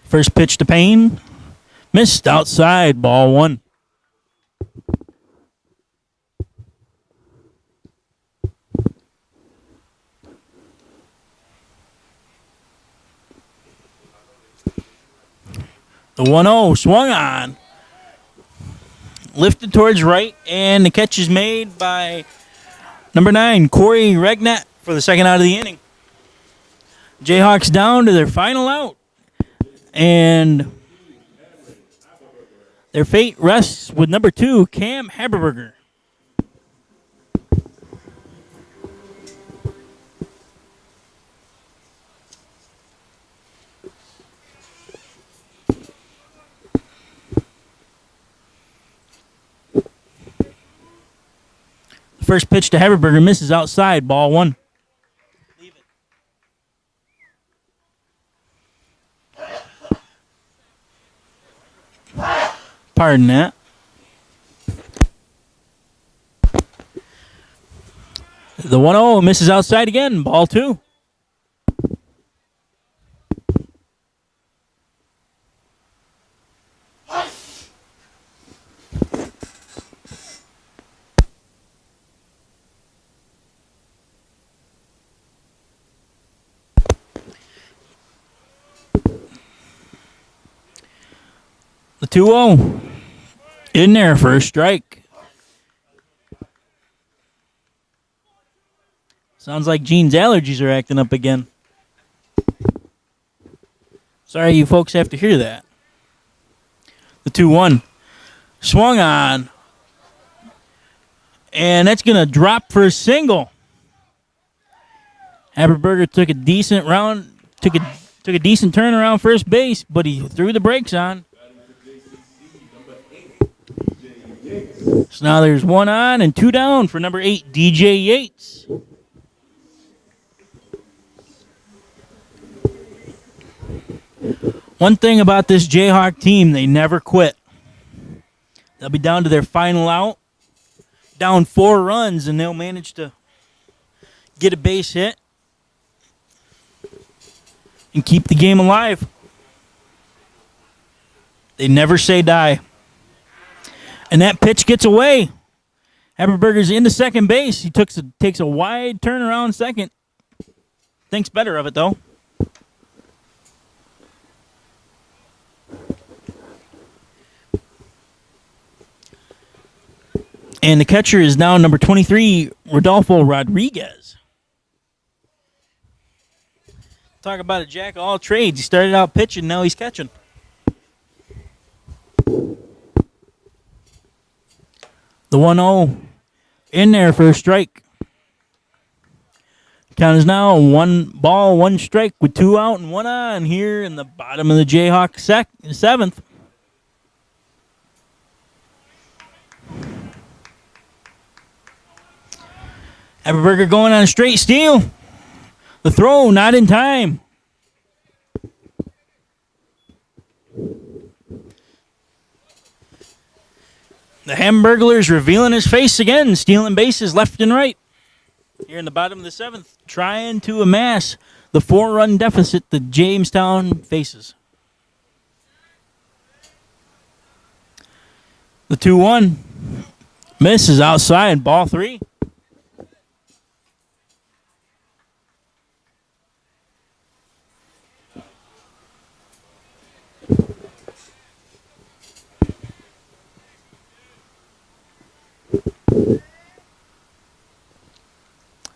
First pitch to Payne, missed outside, ball 1. The 1-0 swung on, lifted towards right, and the catch is made by number 9, Corey Regnat, for the second out of the inning. Jayhawks down to their final out, and their fate rests with number 2, Cam Haberberger. First pitch to Haberberger misses outside, ball 1. Leave it. Pardon that. The 1-0 misses outside again, ball 2. The 2-0 in there for a strike. Sounds like Gene's allergies are acting up again. Sorry you folks have to hear that. The 2-1 swung on, and that's going to drop for a single. Haberberger took a decent turn around first base, but he threw the brakes on. So now there's 1 on and 2 down for number 8, DJ Yates. One thing about this Jayhawk team, they never quit. They'll be down to their final out, down 4 runs, and they'll manage to get a base hit and keep the game alive. They never say die. And that pitch gets away. Haberberger's into second base. He takes a wide turn around second. Thinks better of it, though. And the catcher is now number 23, Rodolfo Rodriguez. Talk about a jack of all trades. He started out pitching, now he's catching. The 1-0 in there for a strike. Count is now 1 ball, 1 strike with 2 out and 1 on here in the bottom of the Jayhawk 7th. Haberberger going on a straight steal. The throw not in time. The Hamburglers revealing his face again, stealing bases left and right. Here in the bottom of the 7th, trying to amass the 4-run deficit that Jamestown faces. The 2-1 misses outside, ball 3.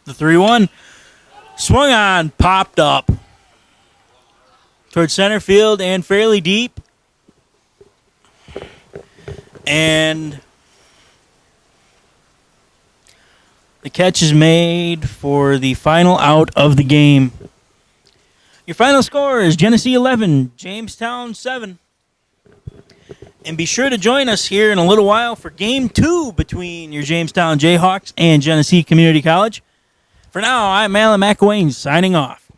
The 3-1 swung on, popped up towards center field and fairly deep. And The catch is made for the final out of the game. Your final score is Genesee 11, Jamestown 7. And be sure to join us here in a little while for Game 2 between your Jamestown Jayhawks and Genesee Community College. For now, I'm Alan McElwain signing off.